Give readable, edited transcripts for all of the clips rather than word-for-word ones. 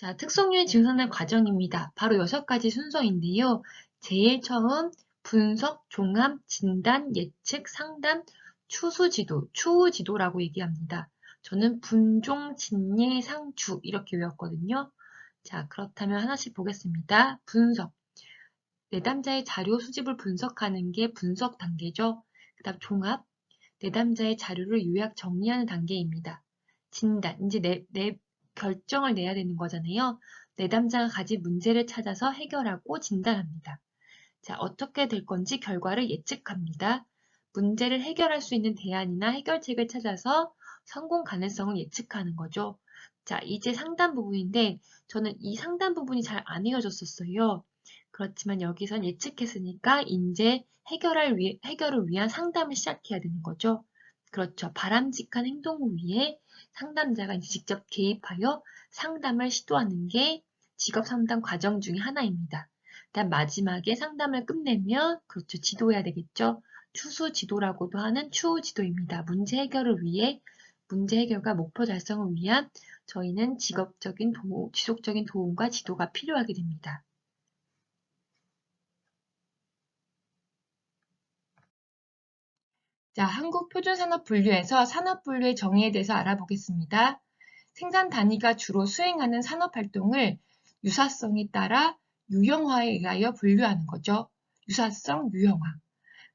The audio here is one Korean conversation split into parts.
자, 특성유의 지구상단 과정입니다. 바로 6가지 순서인데요. 제일 처음 분석, 종합, 진단, 예측, 상담, 추수지도, 추후지도라고 얘기합니다. 저는 분종, 진예, 상추 이렇게 외웠거든요. 자, 그렇다면 하나씩 보겠습니다. 분석. 내담자의 자료 수집을 분석하는 게 분석 단계죠. 그 다음 종합. 내담자의 자료를 요약 정리하는 단계입니다. 진단. 이제 내 결정을 내야 되는 거잖아요. 내담자가 가진 문제를 찾아서 해결하고 진단합니다. 자, 어떻게 될 건지 결과를 예측합니다. 문제를 해결할 수 있는 대안이나 해결책을 찾아서 성공 가능성을 예측하는 거죠. 자, 이제 상담 부분인데 저는 이 상담 부분이 잘 안 이어졌었어요. 그렇지만 여기선 예측했으니까 이제 해결을 위한 상담을 시작해야 되는 거죠. 그렇죠. 바람직한 행동을 위해 상담자가 이제 직접 개입하여 상담을 시도하는 게 직업 상담 과정 중에 하나입니다. 일단 마지막에 상담을 끝내면 그렇죠. 지도해야 되겠죠. 추수 지도라고도 하는 추후 지도입니다. 문제 해결을 위해 문제 해결과 목표 달성을 위한 저희는 지속적인 도움과 지도가 필요하게 됩니다. 자, 한국표준산업분류에서 산업분류의 정의에 대해서 알아보겠습니다. 생산 단위가 주로 수행하는 산업활동을 유사성에 따라 유형화에 의하여 분류하는 거죠. 유사성, 유형화.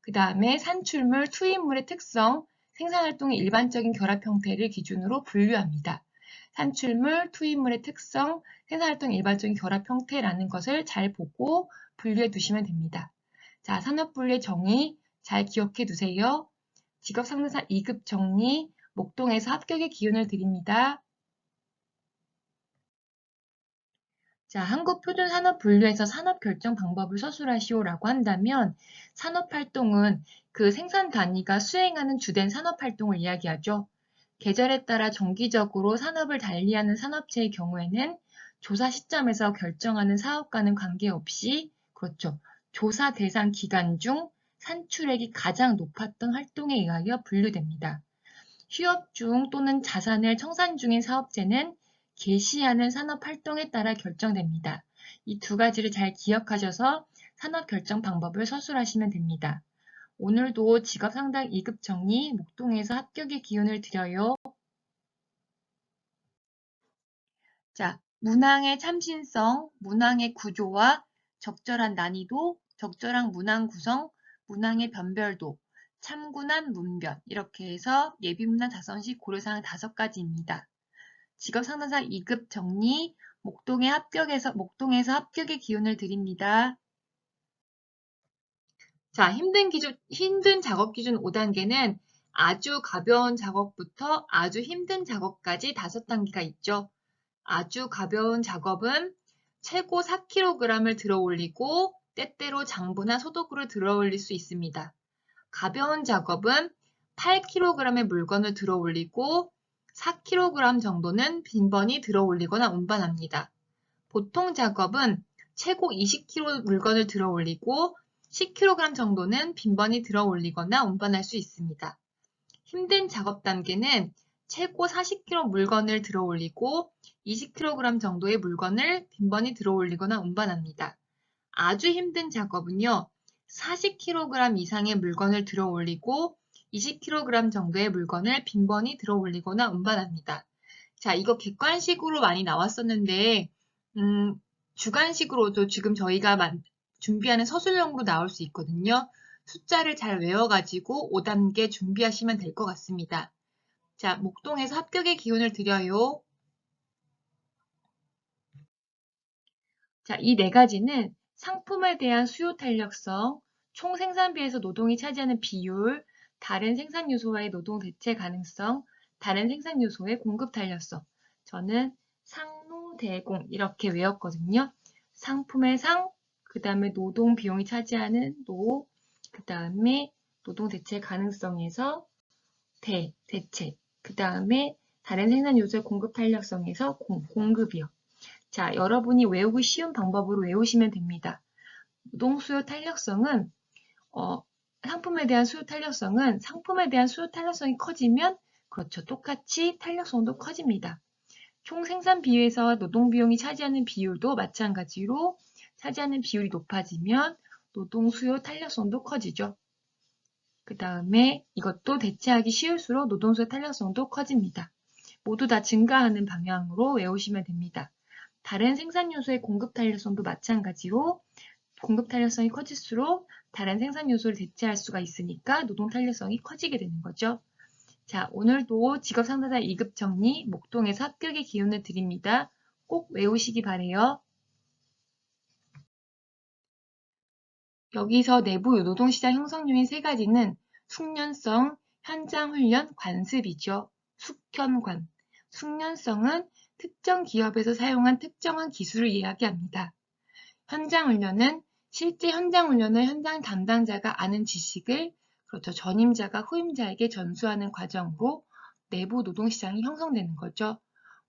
그 다음에 산출물, 투입물의 특성, 생산활동의 일반적인 결합 형태를 기준으로 분류합니다. 산출물, 투입물의 특성, 생산활동의 일반적인 결합 형태라는 것을 잘 보고 분류해 두시면 됩니다. 자, 산업분류의 정의 잘 기억해 두세요. 직업상등사 2급 정리, 목동에서 합격의 기운을 드립니다. 자, 한국표준산업분류에서 산업결정 방법을 서술하시오라고 한다면 산업활동은 그 생산 단위가 수행하는 주된 산업활동을 이야기하죠. 계절에 따라 정기적으로 산업을 달리하는 산업체의 경우에는 조사 시점에서 결정하는 사업과는 관계없이 그렇죠. 조사 대상 기간 중 산출액이 가장 높았던 활동에 의하여 분류됩니다. 휴업 중 또는 자산을 청산 중인 사업체는 개시하는 산업활동에 따라 결정됩니다. 이 두 가지를 잘 기억하셔서 산업결정 방법을 서술하시면 됩니다. 오늘도 직업상담 2급 정리 목동에서 합격의 기운을 드려요. 자, 문항의 참신성, 문항의 구조와 적절한 난이도, 적절한 문항 구성, 문항의 변별도, 참군한 문변 이렇게 해서 예비문항 작성 시 고려사항 5가지입니다. 직업상담사 2급 정리, 목동에서 합격의 기운을 드립니다. 자, 힘든 작업 기준 5단계는 아주 가벼운 작업부터 아주 힘든 작업까지 5단계가 있죠. 아주 가벼운 작업은 최고 4kg을 들어 올리고 때때로 장부나 소독으로 들어 올릴 수 있습니다. 가벼운 작업은 8kg의 물건을 들어 올리고 4kg 정도는 빈번히 들어 올리거나 운반합니다. 보통 작업은 최고 20kg 물건을 들어 올리고 10kg 정도는 빈번히 들어 올리거나 운반할 수 있습니다. 힘든 작업 단계는 최고 40kg 물건을 들어 올리고 20kg 정도의 물건을 빈번히 들어 올리거나 운반합니다. 아주 힘든 작업은요, 40kg 이상의 물건을 들어 올리고 20kg 정도의 물건을 빈번히 들어 올리거나 운반합니다. 자, 이거 객관식으로 많이 나왔었는데, 주관식으로도 지금 저희가 준비하는 서술형으로 나올 수 있거든요. 숫자를 잘 외워가지고 5단계 준비하시면 될 것 같습니다. 자, 목동에서 합격의 기운을 드려요. 자, 이 4가지는 상품에 대한 수요 탄력성, 총 생산비에서 노동이 차지하는 비율, 다른 생산 요소와의 노동 대체 가능성, 다른 생산 요소의 공급 탄력성. 저는 상노대공 이렇게 외웠거든요. 상품의 상, 그 다음에 노동 비용이 차지하는 노, 그 다음에 노동 대체 가능성에서 대체, 그 다음에 다른 생산 요소의 공급 탄력성에서 공급이요. 자, 여러분이 외우기 쉬운 방법으로 외우시면 됩니다. 노동 수요 탄력성은 상품에 대한 수요 탄력성이 커지면 그렇죠. 똑같이 탄력성도 커집니다. 총 생산 비율에서 노동 비용이 차지하는 비율도 마찬가지로 차지하는 비율이 높아지면 노동 수요 탄력성도 커지죠. 그 다음에 이것도 대체하기 쉬울수록 노동 수요 탄력성도 커집니다. 모두 다 증가하는 방향으로 외우시면 됩니다. 다른 생산 요소의 공급 탄력성도 마찬가지로 공급 탄력성이 커질수록 다른 생산 요소를 대체할 수가 있으니까 노동 탄력성이 커지게 되는 거죠. 자, 오늘도 직업 상담사 2급 정리, 목동에서 합격의 기운을 드립니다. 꼭 외우시기 바래요. 여기서 내부 노동시장 형성 요인 3가지는 숙련성, 현장훈련, 관습이죠. 숙현관. 숙련성은 특정 기업에서 사용한 특정한 기술을 이야기합니다. 현장훈련은 실제 현장훈련을 현장 담당자가 아는 지식을 그렇죠. 전임자가 후임자에게 전수하는 과정으로 내부 노동시장이 형성되는 거죠.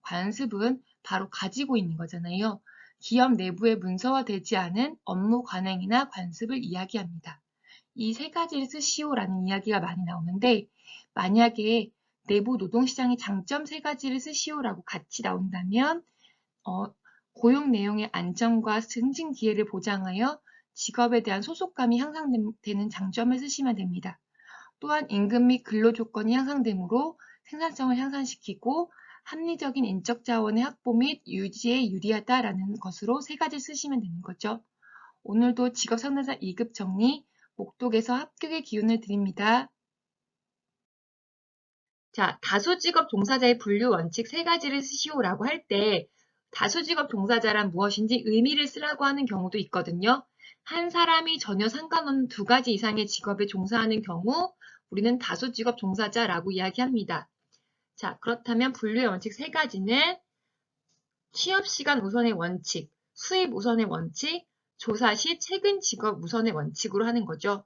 관습은 바로 가지고 있는 거잖아요. 기업 내부에 문서화되지 않은 업무 관행이나 관습을 이야기합니다. 이 3가지를 쓰시오라는 이야기가 많이 나오는데 만약에 내부 노동시장의 장점 3가지를 쓰시오라고 같이 나온다면 고용 내용의 안정과 승진 기회를 보장하여 직업에 대한 소속감이 향상되는 장점을 쓰시면 됩니다. 또한 임금 및 근로 조건이 향상되므로 생산성을 향상시키고 합리적인 인적 자원의 확보 및 유지에 유리하다라는 것으로 3가지 쓰시면 되는 거죠. 오늘도 직업 상담사 2급 정리, 목독에서 합격의 기운을 드립니다. 자, 다수직업 종사자의 분류 원칙 3가지를 쓰시오라고 할 때 다수직업 종사자란 무엇인지 의미를 쓰라고 하는 경우도 있거든요. 한 사람이 전혀 상관없는 2가지 이상의 직업에 종사하는 경우 우리는 다수직업 종사자라고 이야기합니다. 자, 그렇다면 분류의 원칙 3가지는 취업시간 우선의 원칙, 수입 우선의 원칙, 조사 시 최근 직업 우선의 원칙으로 하는 거죠.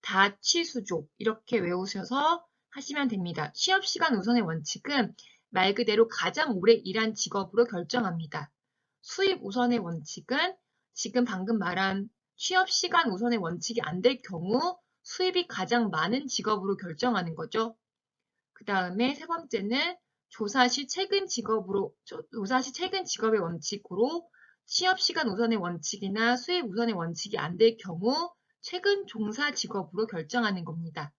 다취수조 이렇게 외우셔서 하시면 됩니다. 취업시간 우선의 원칙은 말 그대로 가장 오래 일한 직업으로 결정합니다. 수입 우선의 원칙은 지금 방금 말한 취업시간 우선의 원칙이 안 될 경우 수입이 가장 많은 직업으로 결정하는 거죠. 그 다음에 3번째는 조사 시 최근 직업의 원칙으로 취업시간 우선의 원칙이나 수입 우선의 원칙이 안 될 경우 최근 종사 직업으로 결정하는 겁니다.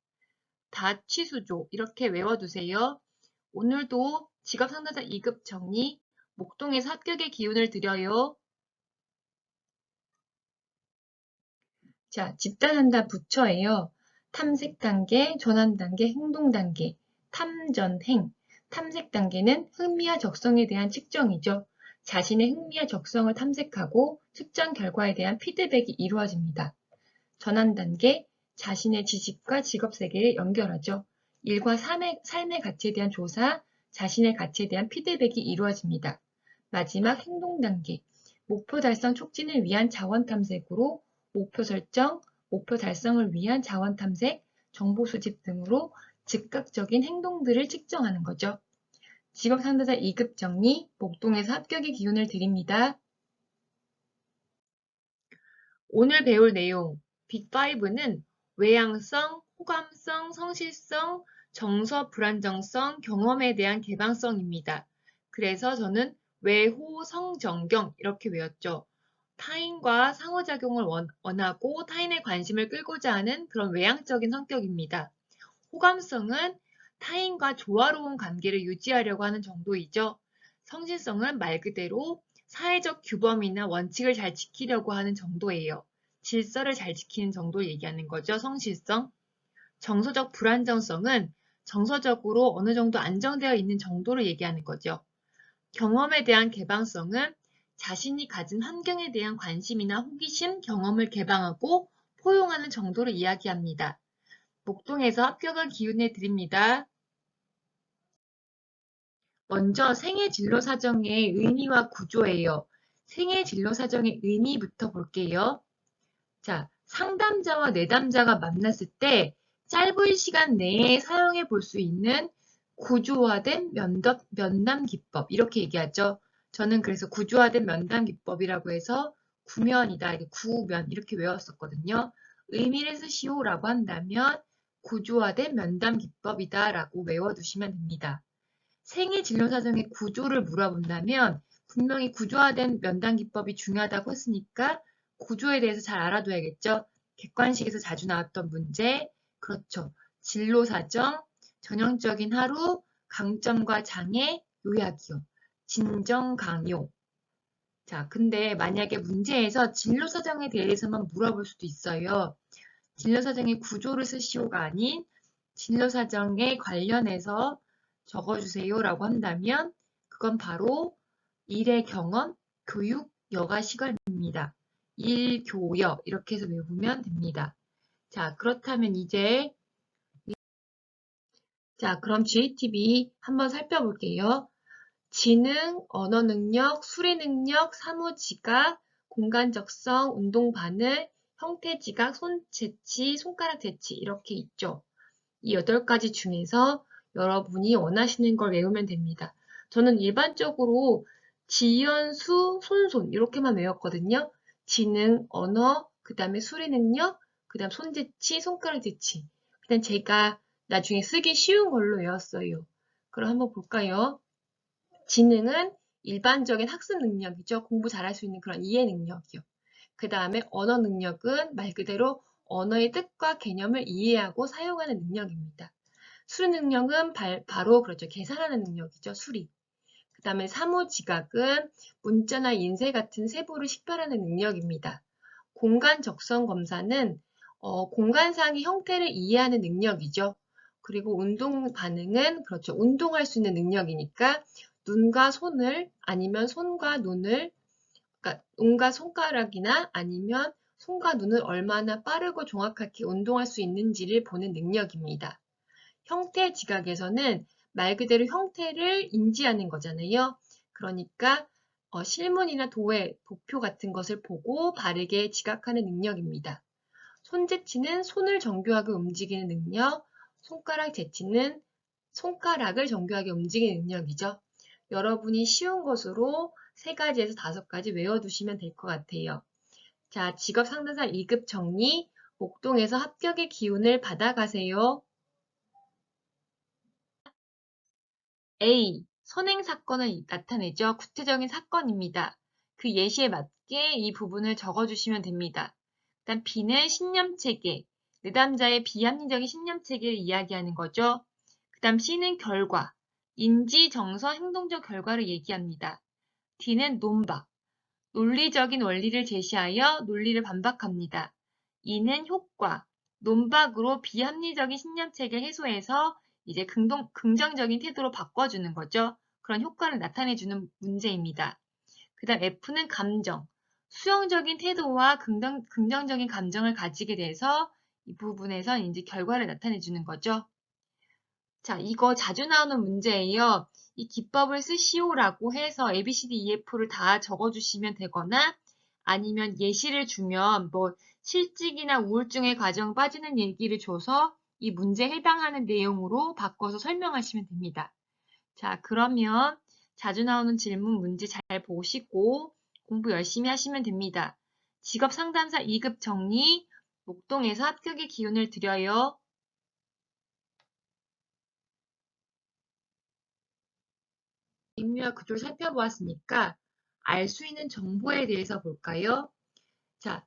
다취수조 이렇게 외워두세요. 오늘도 직업 상담사 2급 정리, 목동에서 합격의 기운을 드려요. 자, 집단한다 부처예요. 탐색 단계, 전환 단계, 행동 단계, 탐전행. 탐색 단계는 흥미와 적성에 대한 측정이죠. 자신의 흥미와 적성을 탐색하고 측정 결과에 대한 피드백이 이루어집니다. 전환 단계, 자신의 지식과 직업 세계를 연결하죠. 일과 삶의 가치에 대한 조사, 자신의 가치에 대한 피드백이 이루어집니다. 마지막 행동 단계, 목표 달성 촉진을 위한 자원 탐색으로 목표 설정, 목표 달성을 위한 자원 탐색, 정보 수집 등으로 즉각적인 행동들을 측정하는 거죠. 직업 상담사 2급 정리, 목동에서 합격의 기운을 드립니다. 오늘 배울 내용 빅5는 외향성, 호감성, 성실성, 정서 불안정성, 경험에 대한 개방성입니다. 그래서 저는 외호성정경 이렇게 외웠죠. 타인과 상호작용을 원하고 타인의 관심을 끌고자 하는 그런 외향적인 성격입니다. 호감성은 타인과 조화로운 관계를 유지하려고 하는 정도이죠. 성실성은 말 그대로 사회적 규범이나 원칙을 잘 지키려고 하는 정도예요. 질서를 잘 지키는 정도를 얘기하는 거죠. 성실성. 정서적 불안정성은 정서적으로 어느 정도 안정되어 있는 정도를 얘기하는 거죠. 경험에 대한 개방성은 자신이 가진 환경에 대한 관심이나 호기심, 경험을 개방하고 포용하는 정도를 이야기합니다. 목동에서 합격을 기운해 드립니다. 먼저 생애 진로 사정의 의미와 구조예요. 생애 진로 사정의 의미부터 볼게요. 자, 상담자와 내담자가 만났을 때 짧은 시간 내에 사용해 볼 수 있는 구조화된 면담 기법 이렇게 얘기하죠. 저는 그래서 구조화된 면담 기법이라고 해서 구면이다, 구면 이렇게 외웠었거든요. 의미를 쓰시오라고 한다면 구조화된 면담 기법이다 라고 외워두시면 됩니다. 생애 진로 사정의 구조를 물어본다면 분명히 구조화된 면담 기법이 중요하다고 했으니까 구조에 대해서 잘 알아둬야겠죠. 객관식에서 자주 나왔던 문제, 그렇죠. 진로 사정, 전형적인 하루, 강점과 장애, 요약이요. 진정 강요. 자, 근데 만약에 문제에서 진로 사정에 대해서만 물어볼 수도 있어요. 진로 사정의 구조를 쓰시오가 아닌 진로 사정에 관련해서 적어주세요라고 한다면 그건 바로 일의 경험, 교육, 여가 시간입니다. 일, 교여 이렇게 해서 외우면 됩니다. 자, 그렇다면 그럼 GATB 한번 살펴볼게요. 지능, 언어 능력, 수리 능력, 사무 지각, 공간 적성, 운동 반응, 형태 지각, 손 재치, 손가락 재치 이렇게 있죠. 이 8가지 중에서 여러분이 원하시는 걸 외우면 됩니다. 저는 일반적으로 지연수, 손손 이렇게만 외웠거든요. 지능, 언어, 그 다음에 수리 능력, 그 다음 손재치, 손가락 재치. 그냥 제가 나중에 쓰기 쉬운 걸로 외웠어요. 그럼 한번 볼까요? 지능은 일반적인 학습 능력이죠. 공부 잘할 수 있는 그런 이해 능력이요. 그 다음에 언어 능력은 말 그대로 언어의 뜻과 개념을 이해하고 사용하는 능력입니다. 수리 능력은 바로 그렇죠. 계산하는 능력이죠. 수리. 그 다음에 사무 지각은 문자나 인쇄 같은 세부를 식별하는 능력입니다. 공간 적성 검사는 공간상의 형태를 이해하는 능력이죠. 그리고 운동 반응은 그렇죠. 운동할 수 있는 능력이니까 눈과 손을 아니면 손과 눈을 그러니까 눈과 손가락이나 아니면 손과 눈을 얼마나 빠르고 정확하게 운동할 수 있는지를 보는 능력입니다. 형태 지각에서는 말 그대로 형태를 인지하는 거잖아요. 그러니까 실문이나 도회, 도표 같은 것을 보고 바르게 지각하는 능력입니다. 손재치는 손을 정교하게 움직이는 능력, 손가락 재치는 손가락을 정교하게 움직이는 능력이죠. 여러분이 쉬운 것으로 3가지에서 5가지 외워두시면 될 것 같아요. 자, 직업 상담사 2급 정리, 목동에서 합격의 기운을 받아가세요. A. 선행 사건을 나타내죠. 구체적인 사건입니다. 그 예시에 맞게 이 부분을 적어주시면 됩니다. 일단 B는 신념체계, 내담자의 비합리적인 신념체계를 이야기하는 거죠. 그 다음 C는 결과, 인지, 정서, 행동적 결과를 얘기합니다. D는 논박, 논리적인 원리를 제시하여 논리를 반박합니다. E는 효과, 논박으로 비합리적인 신념체계를 해소해서 이제 긍정적인 태도로 바꿔주는 거죠. 그런 효과를 나타내주는 문제입니다. 그 다음 F는 감정, 수용적인 태도와 긍정적인 감정을 가지게 돼서 이 부분에서 이제 결과를 나타내주는 거죠. 자, 이거 자주 나오는 문제예요. 이 기법을 쓰시오라고 해서 ABCDEF를 다 적어주시면 되거나 아니면 예시를 주면 뭐 실직이나 우울증의 과정 빠지는 얘기를 줘서 이 문제에 해당하는 내용으로 바꿔서 설명하시면 됩니다. 자, 그러면 자주 나오는 질문 문제 잘 보시고 공부 열심히 하시면 됩니다. 직업상담사 2급 정리, 목동에서 합격의 기운을 드려요. 의미와 구조를 살펴보았으니까 알 수 있는 정보에 대해서 볼까요? 자,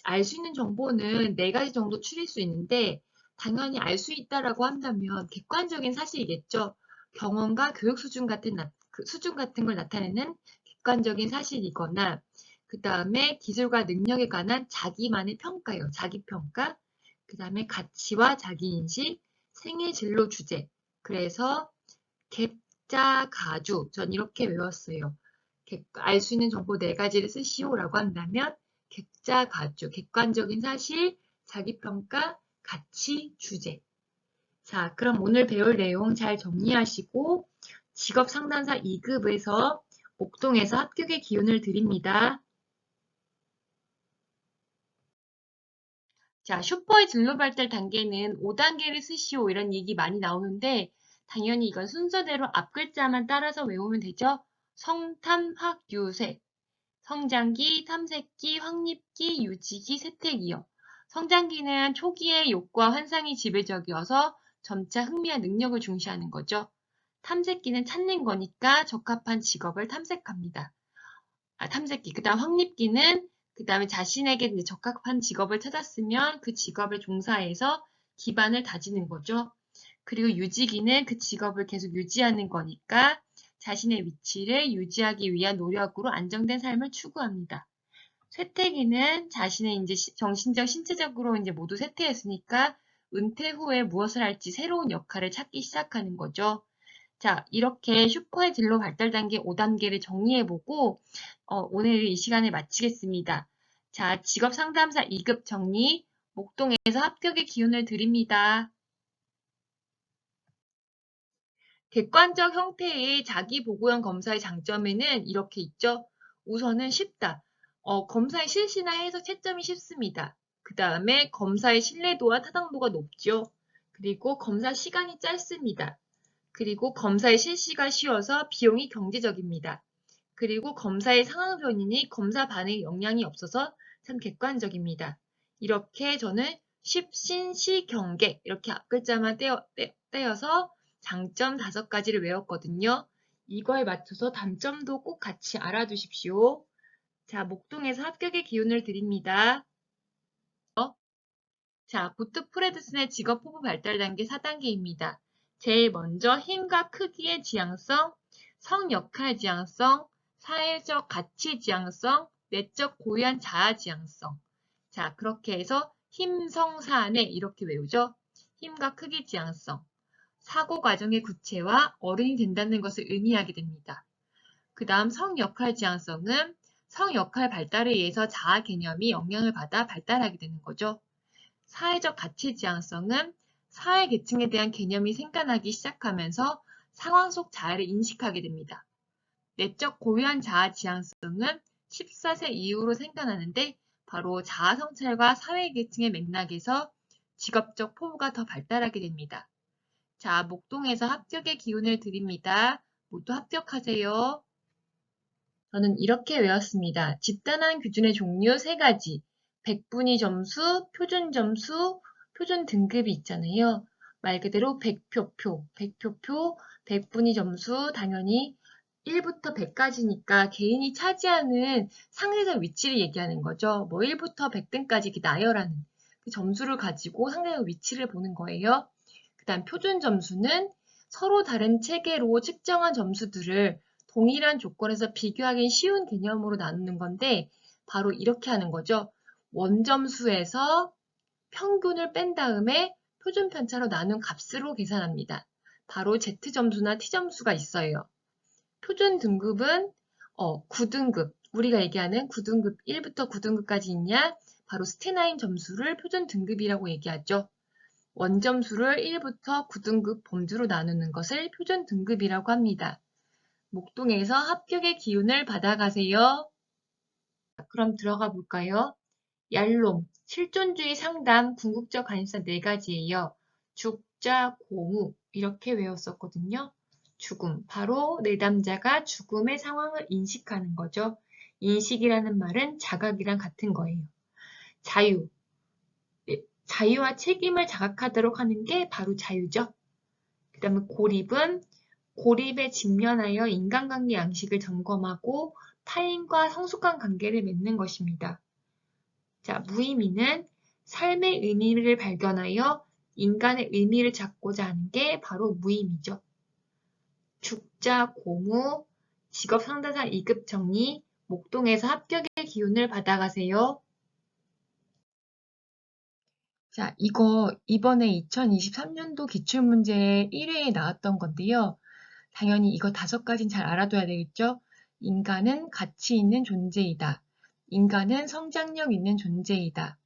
알 수 있는 정보는 4가지 정도 추릴 수 있는데 당연히 알 수 있다라고 한다면 객관적인 사실이겠죠. 경험과 교육 수준 같은 걸 나타내는 객관적인 사실이거나 그 다음에 기술과 능력에 관한 자기만의 평가요. 자기평가. 그 다음에 가치와 자기인식, 생애 진로 주제. 그래서 객자, 가주. 전 이렇게 외웠어요. 알 수 있는 정보 4가지를 쓰시오라고 한다면 객자, 가주, 객관적인 사실, 자기평가, 가치, 주제. 자, 그럼 오늘 배울 내용 잘 정리하시고 직업상담사 2급에서 목동에서 합격의 기운을 드립니다. 자, 슈퍼의 진로 발달 단계는 5단계를 쓰시오 이런 얘기 많이 나오는데 당연히 이건 순서대로 앞 글자만 따라서 외우면 되죠. 성탐, 확, 유세. 성장기, 탐색기, 확립기, 유지기, 세태기요. 성장기는 초기에 욕과 환상이 지배적이어서 점차 흥미와 능력을 중시하는 거죠. 탐색기는 찾는 거니까 적합한 직업을 탐색합니다. 탐색기. 그 다음 확립기는 그 다음에 자신에게 이제 적합한 직업을 찾았으면 그 직업에 종사해서 기반을 다지는 거죠. 그리고 유지기는 그 직업을 계속 유지하는 거니까 자신의 위치를 유지하기 위한 노력으로 안정된 삶을 추구합니다. 쇠퇴기는 자신의 이제 정신적, 신체적으로 이제 모두 쇠퇴했으니까 은퇴 후에 무엇을 할지 새로운 역할을 찾기 시작하는 거죠. 자, 이렇게 슈퍼의 진로 발달 단계 5단계를 정리해보고 오늘 이 시간을 마치겠습니다. 자, 직업 상담사 2급 정리, 목동에서 합격의 기운을 드립니다. 객관적 형태의 자기보고형 검사의 장점에는 이렇게 있죠. 우선은 쉽다. 검사의 실시나 해석 채점이 쉽습니다. 그 다음에 검사의 신뢰도와 타당도가 높죠. 그리고 검사 시간이 짧습니다. 그리고 검사의 실시가 쉬워서 비용이 경제적입니다. 그리고 검사의 상황 변이니 검사 반응에 영향이 없어서 참 객관적입니다. 이렇게 저는 쉽신시경객 이렇게 앞글자만 떼어서 장점 5가지를 외웠거든요. 이거에 맞춰서 단점도 꼭 같이 알아두십시오. 자, 목동에서 합격의 기운을 드립니다. 자, 고트 프레드슨의 직업 포부 발달 단계 4단계입니다. 제일 먼저 힘과 크기의 지향성, 성역할 지향성, 사회적 가치 지향성, 내적 고유한 자아 지향성. 자, 그렇게 해서 힘성사안에 이렇게 외우죠. 힘과 크기 지향성. 사고 과정의 구체화, 어른이 된다는 것을 의미하게 됩니다. 그 다음 성역할 지향성은 성역할 발달에 의해서 자아 개념이 영향을 받아 발달하게 되는 거죠. 사회적 가치 지향성은 사회 계층에 대한 개념이 생겨나기 시작하면서 상황 속 자아를 인식하게 됩니다. 내적 고유한 자아 지향성은 14세 이후로 생겨나는데 바로 자아 성찰과 사회 계층의 맥락에서 직업적 포부가 더 발달하게 됩니다. 자, 목동에서 합격의 기운을 드립니다. 모두 합격하세요. 저는 이렇게 외웠습니다. 집단화한 규준의 종류 3가지. 백분위 점수, 표준 점수, 표준 등급이 있잖아요. 말 그대로 백표표, 백분위 점수 당연히 1부터 100까지니까 개인이 차지하는 상대적 위치를 얘기하는 거죠. 뭐 1부터 100등까지 이렇게 나열하는 그 점수를 가지고 상대적 위치를 보는 거예요. 그 다음 표준 점수는 서로 다른 체계로 측정한 점수들을 동일한 조건에서 비교하기 쉬운 개념으로 나누는 건데 바로 이렇게 하는 거죠. 원점수에서 평균을 뺀 다음에 표준 편차로 나눈 값으로 계산합니다. 바로 Z점수나 T점수가 있어요. 표준 등급은 9등급, 우리가 얘기하는 9등급, 1부터 9등급까지 있냐? 바로 스테나인 점수를 표준 등급이라고 얘기하죠. 원점수를 1부터 9등급 범주로 나누는 것을 표준 등급이라고 합니다. 목동에서 합격의 기운을 받아가세요. 그럼 들어가 볼까요? 얄롬, 실존주의 상담, 궁극적 관심사 4가지예요. 죽자, 고무 이렇게 외웠었거든요. 죽음, 바로 내담자가 죽음의 상황을 인식하는 거죠. 인식이라는 말은 자각이랑 같은 거예요. 자유, 자유와 책임을 자각하도록 하는 게 바로 자유죠. 그 다음에 고립은 고립에 직면하여 인간관계 양식을 점검하고 타인과 성숙한 관계를 맺는 것입니다. 자, 무의미는 삶의 의미를 발견하여 인간의 의미를 찾고자 하는 게 바로 무의미죠. 죽자, 고무, 직업 상담사 2급 정리, 목동에서 합격의 기운을 받아가세요. 자, 이거 이번에 2023년도 기출문제 1회에 나왔던 건데요. 당연히 이거 5가지는 잘 알아둬야 되겠죠? 인간은 가치 있는 존재이다. 인간은 성장력 있는 존재이다.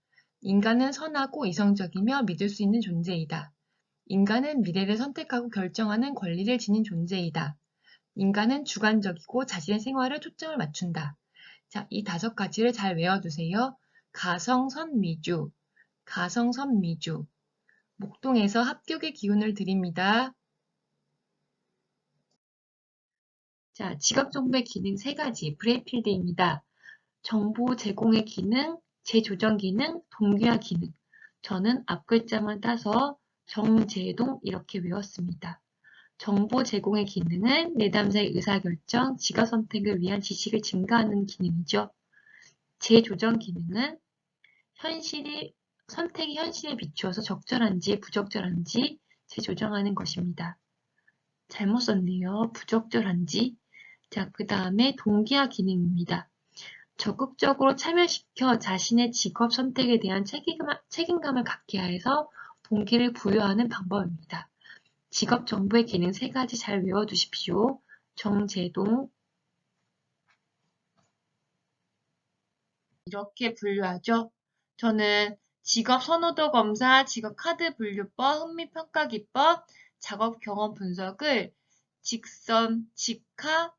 인간은 선하고 이성적이며 믿을 수 있는 존재이다. 인간은 미래를 선택하고 결정하는 권리를 지닌 존재이다. 인간은 주관적이고 자신의 생활에 초점을 맞춘다. 자, 이 5가지를 잘 외워두세요. 가성선미주, 가성선미주. 목동에서 합격의 기운을 드립니다. 자, 직업 정보의 기능 3가지, 브레이필드입니다. 정보 제공의 기능, 재조정 기능, 동기화 기능. 저는 앞글자만 따서 정제동 이렇게 외웠습니다. 정보 제공의 기능은 내담자의 의사결정, 직업 선택을 위한 지식을 증가하는 기능이죠. 재조정 기능은 선택이 현실에 비추어서 적절한지 부적절한지 재조정하는 것입니다. 잘못 썼네요. 부적절한지. 자, 그 다음에 동기화 기능입니다. 적극적으로 참여시켜 자신의 직업 선택에 대한 책임감을 갖게 해서 동기를 부여하는 방법입니다. 직업 정보의 기능 3가지 잘 외워두십시오. 정제동 이렇게 분류하죠. 저는 직업 선호도 검사, 직업 카드 분류법, 흥미평가 기법, 작업 경험 분석을 직선, 직하,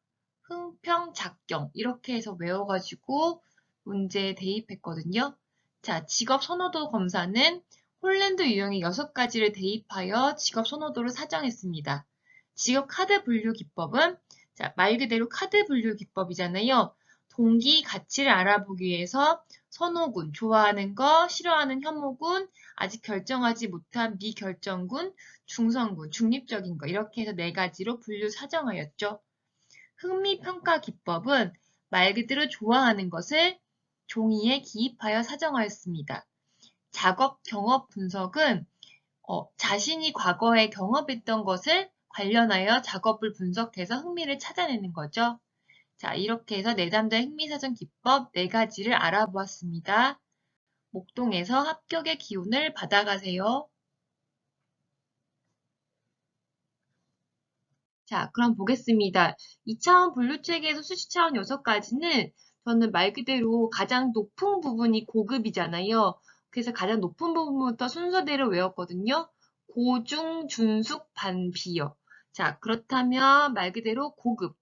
흥평, 작경 이렇게 해서 외워가지고 문제에 대입했거든요. 자, 직업 선호도 검사는 홀랜드 유형의 6가지를 대입하여 직업 선호도를 사정했습니다. 직업 카드 분류 기법은 말 그대로 카드 분류 기법이잖아요. 동기 가치를 알아보기 위해서 선호군, 좋아하는 거, 싫어하는 혐오군, 아직 결정하지 못한 미결정군, 중성군, 중립적인 거 이렇게 해서 4가지로 분류 사정하였죠. 흥미평가 기법은 말 그대로 좋아하는 것을 종이에 기입하여 사정하였습니다. 작업 경험 분석은 자신이 과거에 경험했던 것을 관련하여 작업을 분석해서 흥미를 찾아내는 거죠. 자, 이렇게 해서 내담자의 흥미사전 기법 4가지를 알아보았습니다. 목동에서 합격의 기운을 받아가세요. 자, 그럼 보겠습니다. 2차원 분류체계에서 수시차원 6가지는 저는 말 그대로 가장 높은 부분이 고급이잖아요. 그래서 가장 높은 부분부터 순서대로 외웠거든요. 고, 중, 준, 숙, 반, 비요. 자, 그렇다면 말 그대로 고급.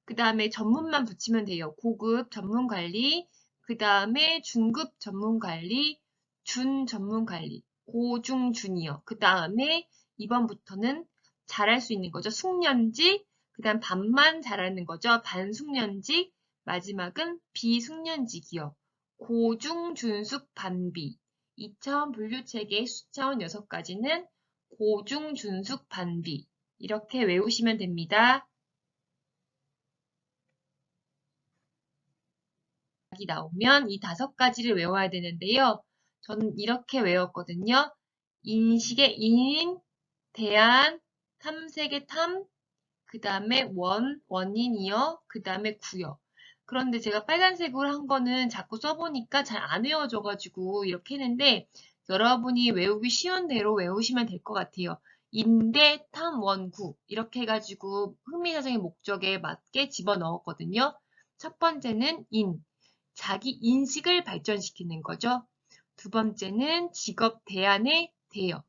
그 다음에 전문만 붙이면 돼요. 고급 전문관리, 그 다음에 중급 전문관리, 준 전문관리, 고, 중, 준이요. 그 다음에 2번부터는 잘할 수 있는 거죠. 숙련직, 그 다음 반만 잘하는 거죠. 반숙련직, 마지막은 비숙련직이요. 고, 중, 준, 숙, 반비. 2차원 분류체계의 수차원 6가지는 고, 중, 준, 숙, 반비. 이렇게 외우시면 됩니다. 나오면 이 5가지를 외워야 되는데요. 저는 이렇게 외웠거든요. 인식의 인, 대안, 탐색의 탐, 그 다음에 원인이요, 그 다음에 구요. 그런데 제가 빨간색으로 한 거는 자꾸 써보니까 잘 안 외워져가지고 이렇게 했는데 여러분이 외우기 쉬운 대로 외우시면 될 것 같아요. 인대, 탐, 원, 구 이렇게 해가지고 흥미사정의 목적에 맞게 집어넣었거든요. 첫 번째는 인, 자기 인식을 발전시키는 거죠. 두 번째는 직업 대안의 대여,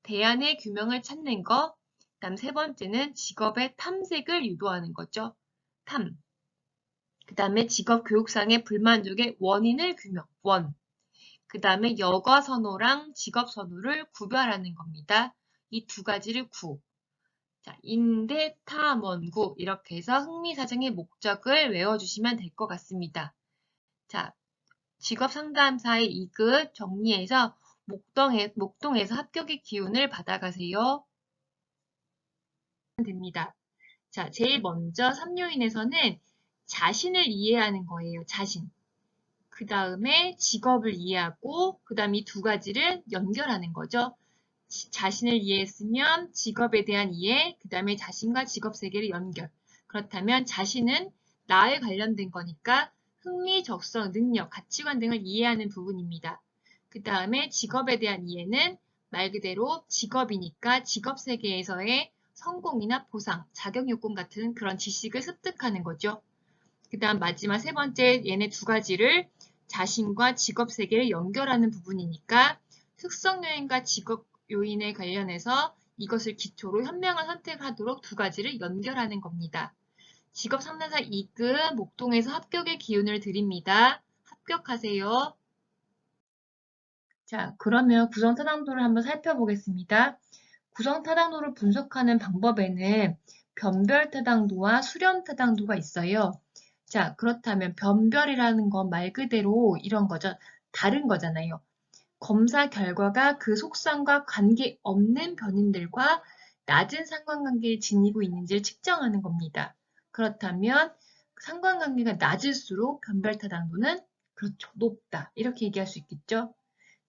대안의 규명을 찾는 거. 그다음 세 번째는 직업의 탐색을 유도하는 거죠. 탐. 그 다음에 직업 교육상의 불만족의 원인을 규명, 원. 그 다음에 여가 선호랑 직업 선호를 구별하는 겁니다. 이 2가지를 구. 자, 인대, 탐, 원, 구. 이렇게 해서 흥미사정의 목적을 외워주시면 될 것 같습니다. 자, 직업상담사의 2급 정리해서 목동에서 합격의 기운을 받아가세요. 됩니다. 자, 제일 먼저 3요인에서는 자신을 이해하는 거예요. 자신. 그 다음에 직업을 이해하고 그 다음 이 2가지를 연결하는 거죠. 자신을 이해했으면 직업에 대한 이해, 그 다음에 자신과 직업 세계를 연결. 그렇다면 자신은 나에 관련된 거니까 흥미, 적성, 능력, 가치관 등을 이해하는 부분입니다. 그 다음에 직업에 대한 이해는 말 그대로 직업이니까 직업 세계에서의 성공이나 보상, 자격요건 같은 그런 지식을 습득하는 거죠. 그 다음 마지막 3번째 얘네 2가지를 자신과 직업 세계를 연결하는 부분이니까 특성 요인과 직업 요인에 관련해서 이것을 기초로 현명한 선택을 하도록 2가지를 연결하는 겁니다. 직업 상담사 2급 목동에서 합격의 기운을 드립니다. 합격하세요. 자, 그러면 구성타당도를 한번 살펴보겠습니다. 구성타당도를 분석하는 방법에는 변별타당도와 수렴타당도가 있어요. 자, 그렇다면 변별이라는 건 말 그대로 이런 거죠. 다른 거잖아요. 검사 결과가 그 속성과 관계없는 변인들과 낮은 상관관계를 지니고 있는지를 측정하는 겁니다. 그렇다면 상관관계가 낮을수록 변별타당도는 그렇죠, 높다. 이렇게 얘기할 수 있겠죠.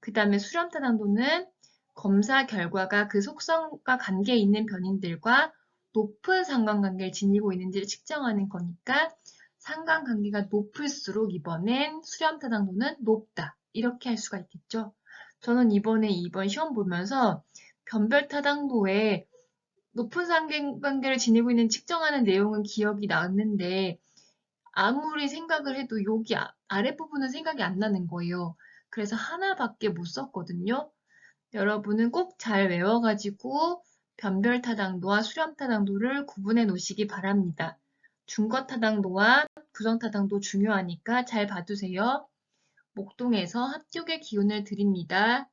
그 다음에 수렴타당도는 검사 결과가 그 속성과 관계에 있는 변인들과 높은 상관관계를 지니고 있는지를 측정하는 거니까 상관관계가 높을수록 이번엔 수렴타당도는 높다. 이렇게 할 수가 있겠죠. 저는 이번에 이번 시험 보면서 변별타당도에 높은 상관관계를 지니고 있는 측정하는 내용은 기억이 났는데 아무리 생각을 해도 여기 아랫부분은 생각이 안 나는 거예요. 그래서 하나밖에 못 썼거든요. 여러분은 꼭 잘 외워가지고 변별타당도와 수렴타당도를 구분해 놓으시기 바랍니다. 중거타당도와 부정타당도 중요하니까 잘 봐두세요. 목동에서 합격의 기운을 드립니다.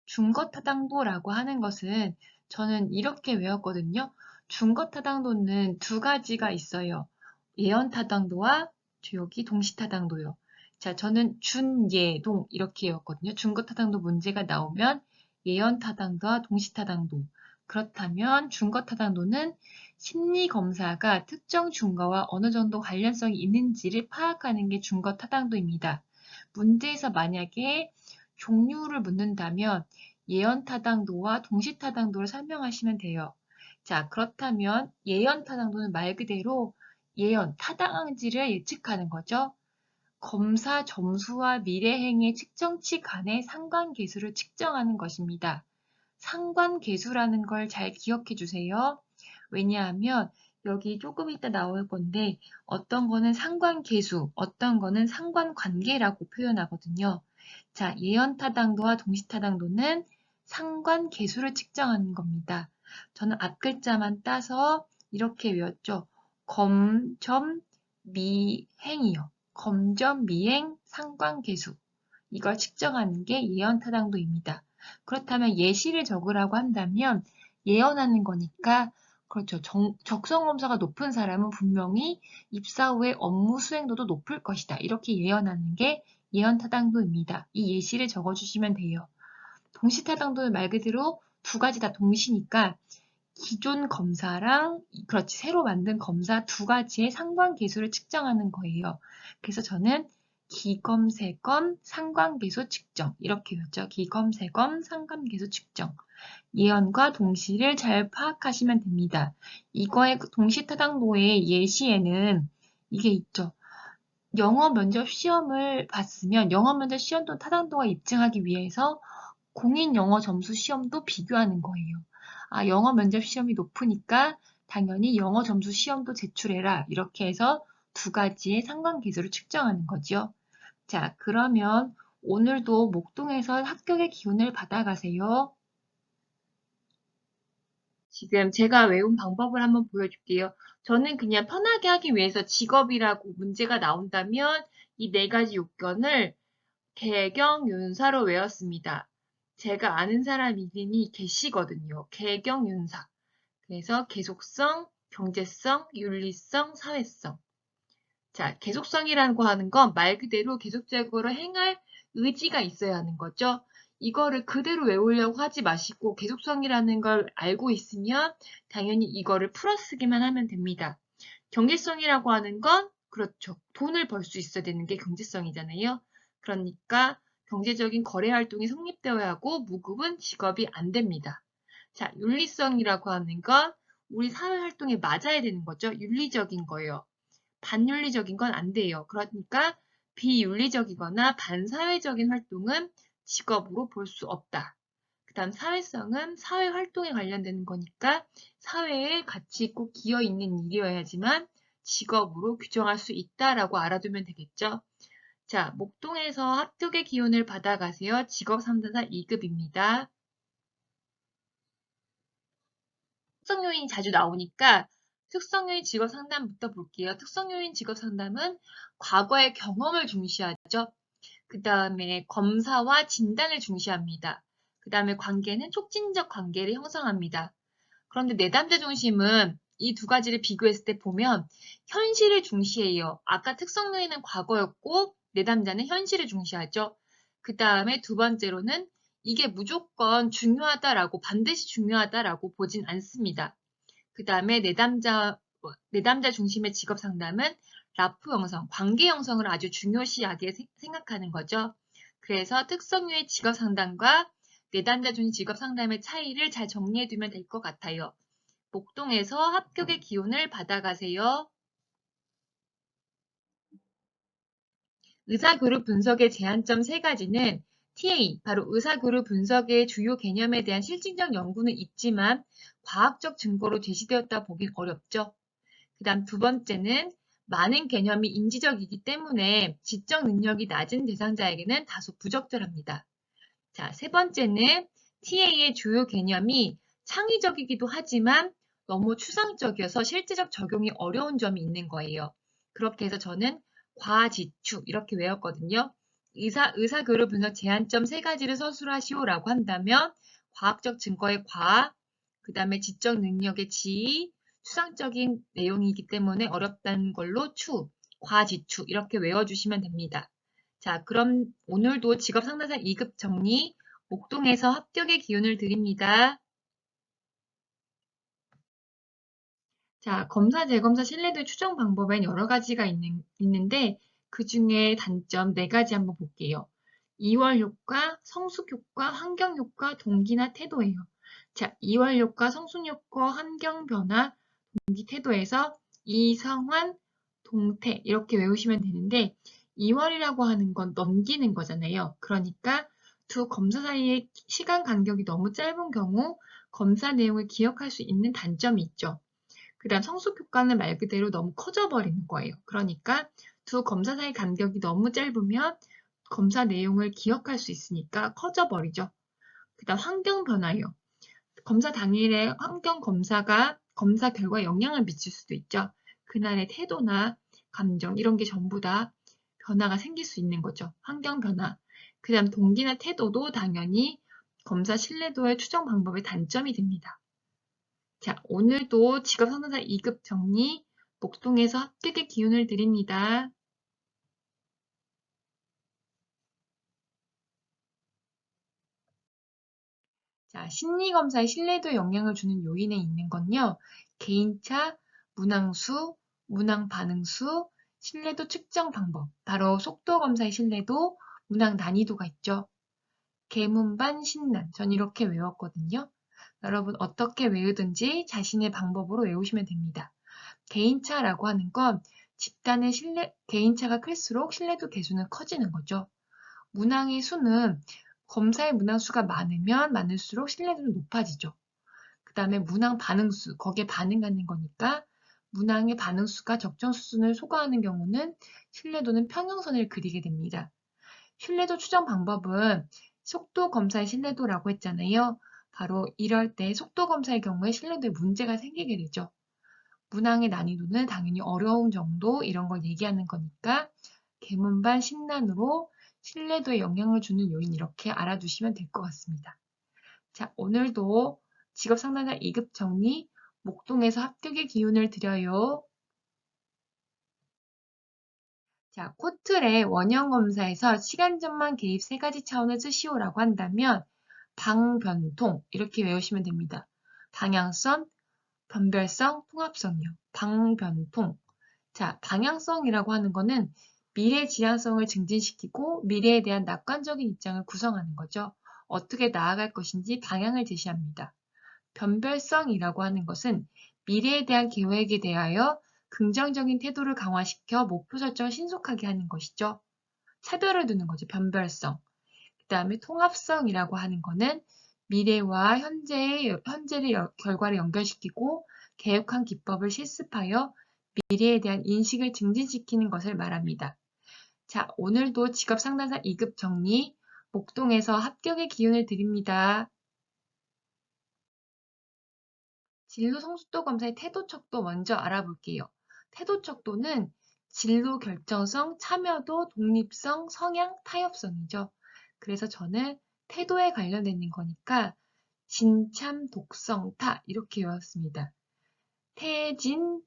중거타당도라고 하는 것은 저는 이렇게 외웠거든요. 중거타당도는 두 가지가 있어요. 예언타당도와 여기 동시타당도요. 자, 저는 준예동 이렇게 외웠거든요. 중거타당도 문제가 나오면 예언타당도와 동시타당도. 그렇다면 중거타당도는 심리검사가 특정 중거와 어느 정도 관련성이 있는지를 파악하는 게 중거타당도입니다. 문제에서 만약에 종류를 묻는다면 예언타당도와 동시타당도를 설명하시면 돼요. 자, 그렇다면 예언타당도는 말 그대로 예언, 타당한지를 예측하는 거죠. 검사 점수와 미래행의 측정치 간의 상관계수를 측정하는 것입니다. 상관계수라는 걸 잘 기억해 주세요. 왜냐하면 여기 조금 이따 나올 건데 어떤 거는 상관계수, 어떤 거는 상관관계라고 표현하거든요. 자, 예언타당도와 동시타당도는 상관계수를 측정하는 겁니다. 저는 앞글자만 따서 이렇게 외웠죠. 검점, 미행이요. 검점, 미행, 상관계수. 이걸 측정하는 게 예언타당도입니다. 그렇다면 예시를 적으라고 한다면 예언하는 거니까 그렇죠. 적성검사가 높은 사람은 분명히 입사 후에 업무 수행도도 높을 것이다. 이렇게 예언하는 게 예언타당도입니다. 이 예시를 적어주시면 돼요. 동시타당도는 말 그대로 두 가지 다 동시니까 기존 검사랑 그렇지 새로 만든 검사 두 가지의 상관계수를 측정하는 거예요. 그래서 저는 기검, 세검, 상관계수 측정 이렇게 외웠죠. 기검, 세검, 상관계수 측정. 예언과 동시를 잘 파악하시면 됩니다. 이거의 동시타당도의 예시에는 이게 있죠. 영어 면접 시험을 봤으면 영어 면접 시험도 타당도가 입증하기 위해서 공인 영어 점수 시험도 비교하는 거예요. 아, 영어 면접 시험이 높으니까 당연히 영어 점수 시험도 제출해라. 이렇게 해서 두 가지의 상관계수를 측정하는 거죠. 자, 그러면 오늘도 목동에서 합격의 기운을 받아가세요. 지금 제가 외운 방법을 한번 보여줄게요. 저는 그냥 편하게 하기 위해서 직업이라고 문제가 나온다면 이 네 가지 요건을 개경윤사로 외웠습니다. 제가 아는 사람 이름이 계시거든요. 개경윤사. 그래서 계속성, 경제성, 윤리성, 사회성. 자, 계속성이라고 하는 건 말 그대로 계속적으로 행할 의지가 있어야 하는 거죠. 이거를 그대로 외우려고 하지 마시고 계속성이라는 걸 알고 있으면 당연히 이거를 풀어쓰기만 하면 됩니다. 경제성이라고 하는 건 그렇죠. 돈을 벌 수 있어야 되는 게 경제성이잖아요. 그러니까 경제적인 거래 활동이 성립되어야 하고 무급은 직업이 안 됩니다. 자, 윤리성이라고 하는 건 우리 사회 활동에 맞아야 되는 거죠. 윤리적인 거예요. 반윤리적인 건 안 돼요. 그러니까 비윤리적이거나 반사회적인 활동은 직업으로 볼 수 없다. 그 다음 사회성은 사회 활동에 관련되는 거니까 사회에 가치 있고 기여 있는 일이어야지만 직업으로 규정할 수 있다라고 알아두면 되겠죠. 자, 목동에서 합격의 기운을 받아가세요. 직업 3사사 2급입니다. 특성 요인이 자주 나오니까 특성 요인 직업 상담부터 볼게요. 특성 요인 직업 상담은 과거의 경험을 중시하죠. 그 다음에 검사와 진단을 중시합니다. 그 다음에 관계는 촉진적 관계를 형성합니다. 그런데 내담자 중심은 이 두 가지를 비교했을 때 보면 현실을 중시해요. 아까 특성 요인은 과거였고 내담자는 현실을 중시하죠. 그 다음에 두 번째로는 이게 무조건 중요하다라고, 반드시 중요하다라고 보진 않습니다. 그 다음에 내담자 중심의 직업 상담은 라포 형성, 관계 형성을 아주 중요시하게 생각하는 거죠. 그래서 특성유의 직업 상담과 내담자 중심 직업 상담의 차이를 잘 정리해두면 될 것 같아요. 목동에서 합격의 기운을 받아가세요. 의사그룹 분석의 제한점 3가지는 TA, 바로 의사그룹 분석의 주요 개념에 대한 실증적 연구는 있지만 과학적 증거로 제시되었다 보긴 어렵죠. 그 다음 2번째는 많은 개념이 인지적이기 때문에 지적 능력이 낮은 대상자에게는 다소 부적절합니다. 자, 3번째는 TA의 주요 개념이 창의적이기도 하지만 너무 추상적이어서 실제적 적용이 어려운 점이 있는 거예요. 그렇게 해서 저는 과지추 이렇게 외웠거든요. 의사그룹 분석 제한점 3가지를 서술하시오라고 한다면 과학적 증거의 과, 그 다음에 지적 능력의 지, 추상적인 내용이기 때문에 어렵다는 걸로 추, 과지추 이렇게 외워주시면 됩니다. 자, 그럼 오늘도 직업상담사 2급 정리, 목동에서 합격의 기운을 드립니다. 자, 검사, 재검사 신뢰도의 추정 방법엔 여러 가지가 있는데 그 중에 단점 4가지 한번 볼게요. 2월 효과, 성숙 효과, 환경 효과, 동기나 태도예요. 자, 2월 효과, 성숙 효과, 환경 변화, 동기 태도에서 이성환, 동태 이렇게 외우시면 되는데 2월이라고 하는 건 넘기는 거잖아요. 그러니까 두 검사 사이의 시간 간격이 너무 짧은 경우 검사 내용을 기억할 수 있는 단점이 있죠. 그 다음 성숙 효과는 말 그대로 너무 커져 버리는 거예요. 그러니까 두 검사 사이 간격이 너무 짧으면 검사 내용을 기억할 수 있으니까 커져 버리죠. 그 다음 환경 변화요. 검사 당일에 환경 검사가 검사 결과에 영향을 미칠 수도 있죠. 그날의 태도나 감정 이런 게 전부 다 변화가 생길 수 있는 거죠. 환경 변화. 그 다음 동기나 태도도 당연히 검사 신뢰도의 추정 방법의 단점이 됩니다. 자, 오늘도 직업상담사 2급 정리, 목동에서 합격의 기운을 드립니다. 자, 심리검사의 신뢰도에 영향을 주는 요인에 있는 건요. 개인차, 문항수, 문항 반응수, 신뢰도 측정 방법. 바로 속도검사의 신뢰도, 문항 난이도가 있죠. 개문반 신난. 전 이렇게 외웠거든요. 여러분 어떻게 외우든지 자신의 방법으로 외우시면 됩니다. 개인차라고 하는 건 집단의 개인차가 클수록 신뢰도 개수는 커지는 거죠. 문항의 수는 검사의 문항 수가 많으면 많을수록 신뢰도는 높아지죠. 그 다음에 문항 반응수, 거기에 반응하는 거니까 문항의 반응수가 적정 수준을 초과하는 경우는 신뢰도는 평형선을 그리게 됩니다. 신뢰도 추정 방법은 속도 검사의 신뢰도라고 했잖아요. 바로 이럴 때 속도 검사의 경우에 신뢰도에 문제가 생기게 되죠. 문항의 난이도는 당연히 어려운 정도 이런 걸 얘기하는 거니까 개문반 신난으로 신뢰도에 영향을 주는 요인 이렇게 알아두시면 될 것 같습니다. 자, 오늘도 직업상담사 2급 정리, 목동에서 합격의 기운을 드려요. 자, 코틀의 원형 검사에서 시간점만 개입 3가지 차원을 쓰시오라고 한다면 방변통 이렇게 외우시면 됩니다. 방향성, 변별성, 통합성이요. 방변통. 자, 방향성이라고 하는 거는 미래 지향성을 증진시키고 미래에 대한 낙관적인 입장을 구성하는 거죠. 어떻게 나아갈 것인지 방향을 제시합니다. 변별성이라고 하는 것은 미래에 대한 계획에 대하여 긍정적인 태도를 강화시켜 목표 설정을 신속하게 하는 것이죠. 차별을 두는 거죠. 변별성. 그 다음에 통합성이라고 하는 거는 미래와 현재의 결과를 연결시키고 계획한 기법을 실습하여 미래에 대한 인식을 증진시키는 것을 말합니다. 자, 오늘도 직업상담사 2급 정리, 목동에서 합격의 기운을 드립니다. 진로 성숙도 검사의 태도 척도 먼저 알아볼게요. 태도 척도는 진로 결정성, 참여도, 독립성, 성향, 타협성이죠. 그래서 저는 태도에 관련된 거니까 진참, 독성, 타 이렇게 외웠습니다. 태진,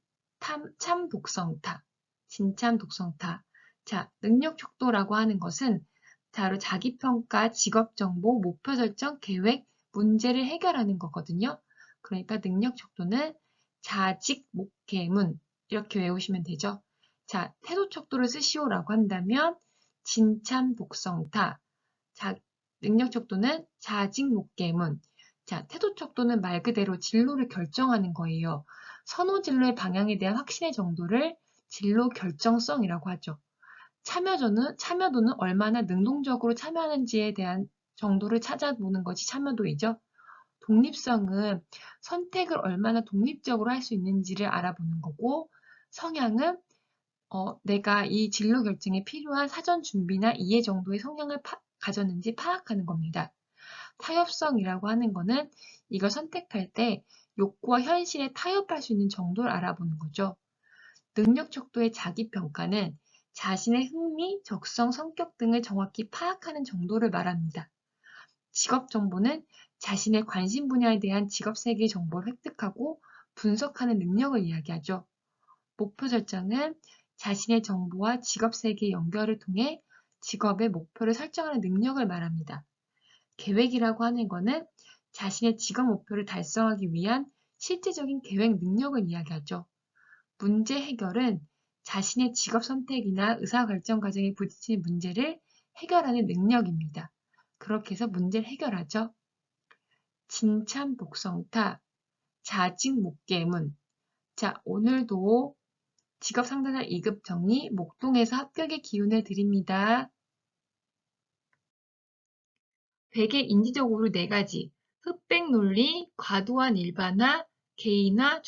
참, 독성, 타. 진참, 독성, 타. 자, 능력 척도라고 하는 것은 바로 자기평가, 직업정보, 목표 설정, 계획, 문제를 해결하는 거거든요. 그러니까 능력 척도는 자직, 목계문 이렇게 외우시면 되죠. 자, 태도 척도를 쓰시오라고 한다면 진참, 복성타. 자, 능력 척도는 자직, 목계문. 자, 태도 척도는 말 그대로 진로를 결정하는 거예요. 선호 진로의 방향에 대한 확신의 정도를 진로 결정성이라고 하죠. 참여도는 얼마나 능동적으로 참여하는지에 대한 정도를 찾아보는 것이 참여도이죠. 독립성은 선택을 얼마나 독립적으로 할 수 있는지를 알아보는 거고, 성향은 내가 이 진로 결정에 필요한 사전 준비나 이해 정도의 성향을 가졌는지 파악하는 겁니다. 타협성이라고 하는 거는 이걸 선택할 때 욕구와 현실에 타협할 수 있는 정도를 알아보는 거죠. 능력 척도의 자기평가는 자신의 흥미, 적성, 성격 등을 정확히 파악하는 정도를 말합니다. 직업 정보는 자신의 관심 분야에 대한 직업 세계의 정보를 획득하고 분석하는 능력을 이야기하죠. 목표 설정은 자신의 정보와 직업 세계의 연결을 통해 직업의 목표를 설정하는 능력을 말합니다. 계획이라고 하는 것은 자신의 직업 목표를 달성하기 위한 실질적인 계획 능력을 이야기하죠. 문제 해결은 자신의 직업 선택이나 의사결정 과정에 부딪히는 문제를 해결하는 능력입니다. 그렇게 해서 문제를 해결하죠. 진참 복성타, 자직 목계문. 자, 오늘도 직업 상담사 2급 정리, 목동에서 합격의 기운을 드립니다. 베개 인지적으로 4가지, 흑백 논리, 과도한 일반화, 개인화,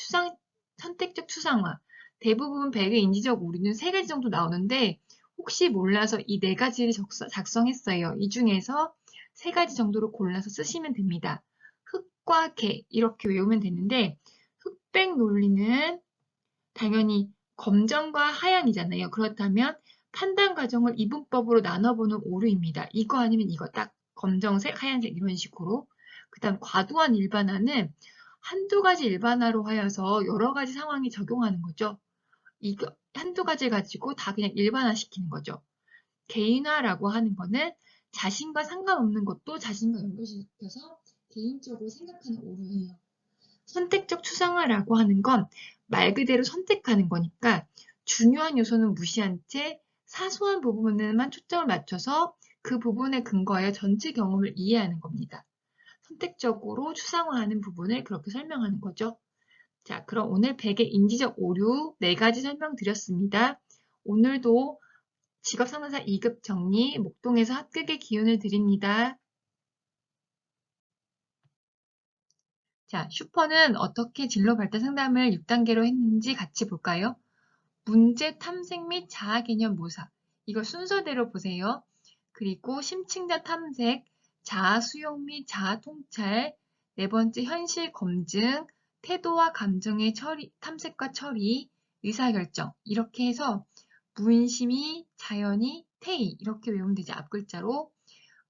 선택적 추상화. 대부분 베개 인지적 오류는 3가지 정도 나오는데 혹시 몰라서 이 4가지를 작성했어요. 이 중에서 3가지 정도로 골라서 쓰시면 됩니다. 흑과 개 이렇게 외우면 되는데 흑백 논리는 당연히 검정과 하얀이잖아요. 그렇다면 판단 과정을 이분법으로 나눠보는 오류입니다. 이거 아니면 이거 딱 검정색, 하얀색 이런 식으로. 그 다음 과도한 일반화는 한두 가지 일반화로 하여서 여러 가지 상황에 적용하는 거죠. 이거 한두 가지를 가지고 다 그냥 일반화시키는 거죠. 개인화라고 하는 거는 자신과 상관없는 것도 자신과 연결시켜서 개인적으로 생각하는 오류예요. 선택적 추상화라고 하는 건 말 그대로 선택하는 거니까 중요한 요소는 무시한 채 사소한 부분에만 초점을 맞춰서 그 부분에 근거하여 전체 경험을 이해하는 겁니다. 선택적으로 추상화하는 부분을 그렇게 설명하는 거죠. 자, 그럼 오늘 베개 인지적 오류 4가지 설명드렸습니다. 오늘도 직업상담사 2급 정리, 목동에서 합격의 기운을 드립니다. 자, 슈퍼는 어떻게 진로 발달 상담을 6단계로 했는지 같이 볼까요? 문제 탐색 및 자아 개념 모사. 이거 순서대로 보세요. 그리고 심층자 탐색, 자아 수용 및 자아 통찰, 4번째 현실 검증, 태도와 감정의 탐색과 처리, 의사결정. 이렇게 해서 문심이, 자연이, 태이. 이렇게 외우면 되지, 앞글자로.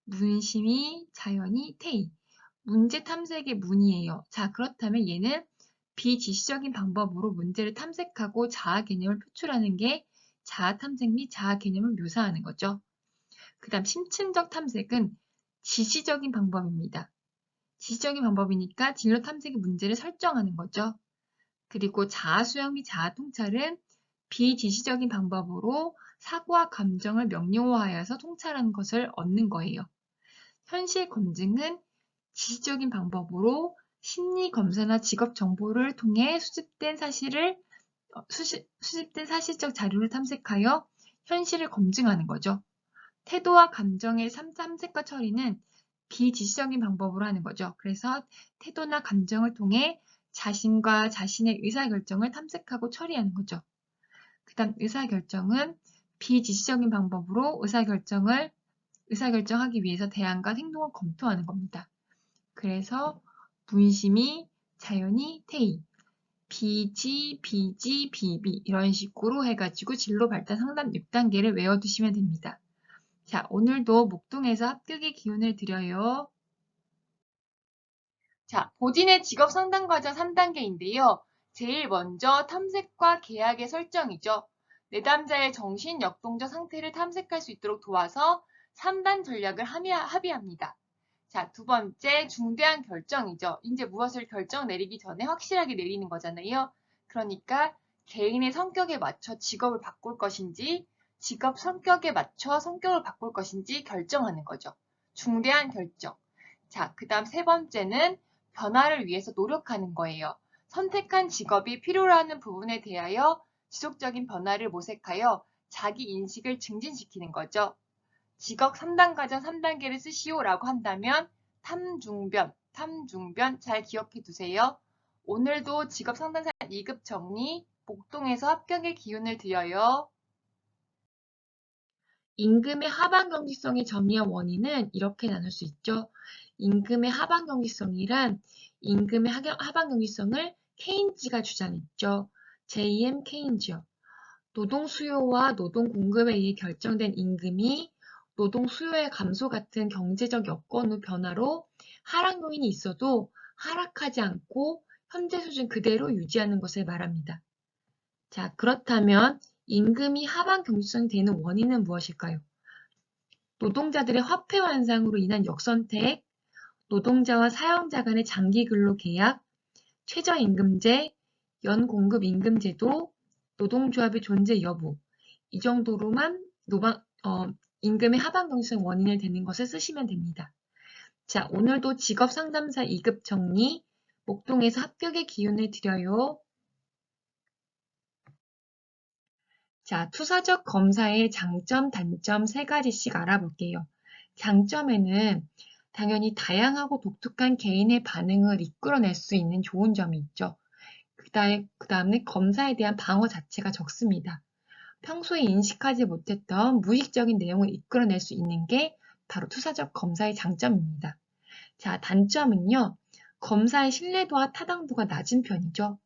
문심이, 자연이, 태이. 문제 탐색의 문이에요. 자, 그렇다면 얘는 비지시적인 방법으로 문제를 탐색하고 자아 개념을 표출하는 게 자아 탐색 및 자아 개념을 묘사하는 거죠. 그 다음 심층적 탐색은 지시적인 방법입니다. 지시적인 방법이니까 진로 탐색의 문제를 설정하는 거죠. 그리고 자아 수용 및 자아 통찰은 비지시적인 방법으로 사고와 감정을 명료화하여서 통찰하는 것을 얻는 거예요. 현실 검증은 지시적인 방법으로 심리 검사나 직업 정보를 통해 수집된 사실적 자료를 탐색하여 현실을 검증하는 거죠. 태도와 감정의 탐색과 처리는 비지시적인 방법으로 하는 거죠. 그래서 태도나 감정을 통해 자신과 자신의 의사결정을 탐색하고 처리하는 거죠. 그 다음 의사결정은 비지시적인 방법으로 의사결정하기 위해서 대안과 행동을 검토하는 겁니다. 그래서 분심이, 자연이, 태이, 비지, 비비 이런 식으로 해가지고 진로 발달 상담 6단계를 외워두시면 됩니다. 자, 오늘도 목동에서 합격의 기운을 드려요. 자, 보진의 직업 상담 과정 3단계인데요. 제일 먼저 탐색과 계약의 설정이죠. 내담자의 정신 역동적 상태를 탐색할 수 있도록 도와서 3단 전략을 합의합니다. 자, 두 번째, 중대한 결정이죠. 이제 무엇을 결정 내리기 전에 확실하게 내리는 거잖아요. 그러니까 개인의 성격에 맞춰 직업을 바꿀 것인지, 직업 성격에 맞춰 성격을 바꿀 것인지 결정하는 거죠. 중대한 결정. 자, 그 다음 세 번째는 변화를 위해서 노력하는 거예요. 선택한 직업이 필요로 하는 부분에 대하여 지속적인 변화를 모색하여 자기 인식을 증진시키는 거죠. 직업 3단 과정 3단계를 쓰시오라고 한다면 탐중변 잘 기억해 두세요. 오늘도 직업 상담사 2급 정리, 목동에서 합격의 기운을 드려요. 임금의 하방 경직성의 점이와 원인은 이렇게 나눌 수 있죠. 임금의 하방 경직성이란 임금의 하방 경직성을 케인즈가 주장했죠. J.M. 케인즈요. 노동 수요와 노동 공급에 의해 결정된 임금이 노동 수요의 감소 같은 경제적 여건 후 변화로 하락 요인이 있어도 하락하지 않고 현재 수준 그대로 유지하는 것을 말합니다. 자, 그렇다면 임금이 하방 경직성이 되는 원인은 무엇일까요? 노동자들의 화폐 완상으로 인한 역선택, 노동자와 사용자 간의 장기 근로 계약, 최저임금제, 연공급 임금제도, 노동조합의 존재 여부, 이 정도로만 임금의 하방 경직성 원인을 되는 것을 쓰시면 됩니다. 자, 오늘도 직업상담사 2급 정리, 목동에서 합격의 기운을 드려요. 자, 투사적 검사의 장점, 단점 세 가지씩 알아볼게요. 장점에는 당연히 다양하고 독특한 개인의 반응을 이끌어낼 수 있는 좋은 점이 있죠. 그 다음에 검사에 대한 방어 자체가 적습니다. 평소에 인식하지 못했던 무의식적인 내용을 이끌어낼 수 있는 게 바로 투사적 검사의 장점입니다. 자, 단점은요. 검사의 신뢰도와 타당도가 낮은 편이죠.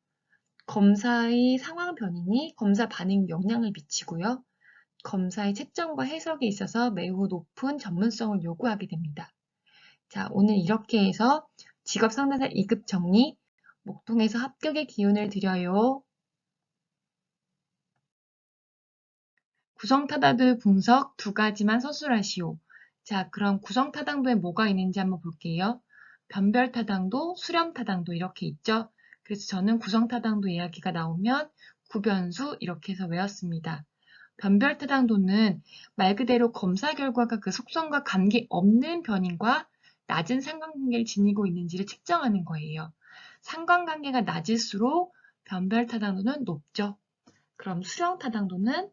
검사의 상황 변인이 검사 반응에 영향을 미치고요. 검사의 채점과 해석에 있어서 매우 높은 전문성을 요구하게 됩니다. 자, 오늘 이렇게 해서 직업 상담사 2급 정리, 목동에서 합격의 기운을 드려요. 구성타당도의 분석 두 가지만 서술하시오. 자, 그럼 구성타당도에 뭐가 있는지 한번 볼게요. 변별타당도, 수렴타당도 이렇게 있죠. 그래서 저는 구성타당도 이야기가 나오면 구변수 이렇게 해서 외웠습니다. 변별타당도는 말 그대로 검사 결과가 그 속성과 관계없는 변인과 낮은 상관관계를 지니고 있는지를 측정하는 거예요. 상관관계가 낮을수록 변별타당도는 높죠. 그럼 수렴타당도는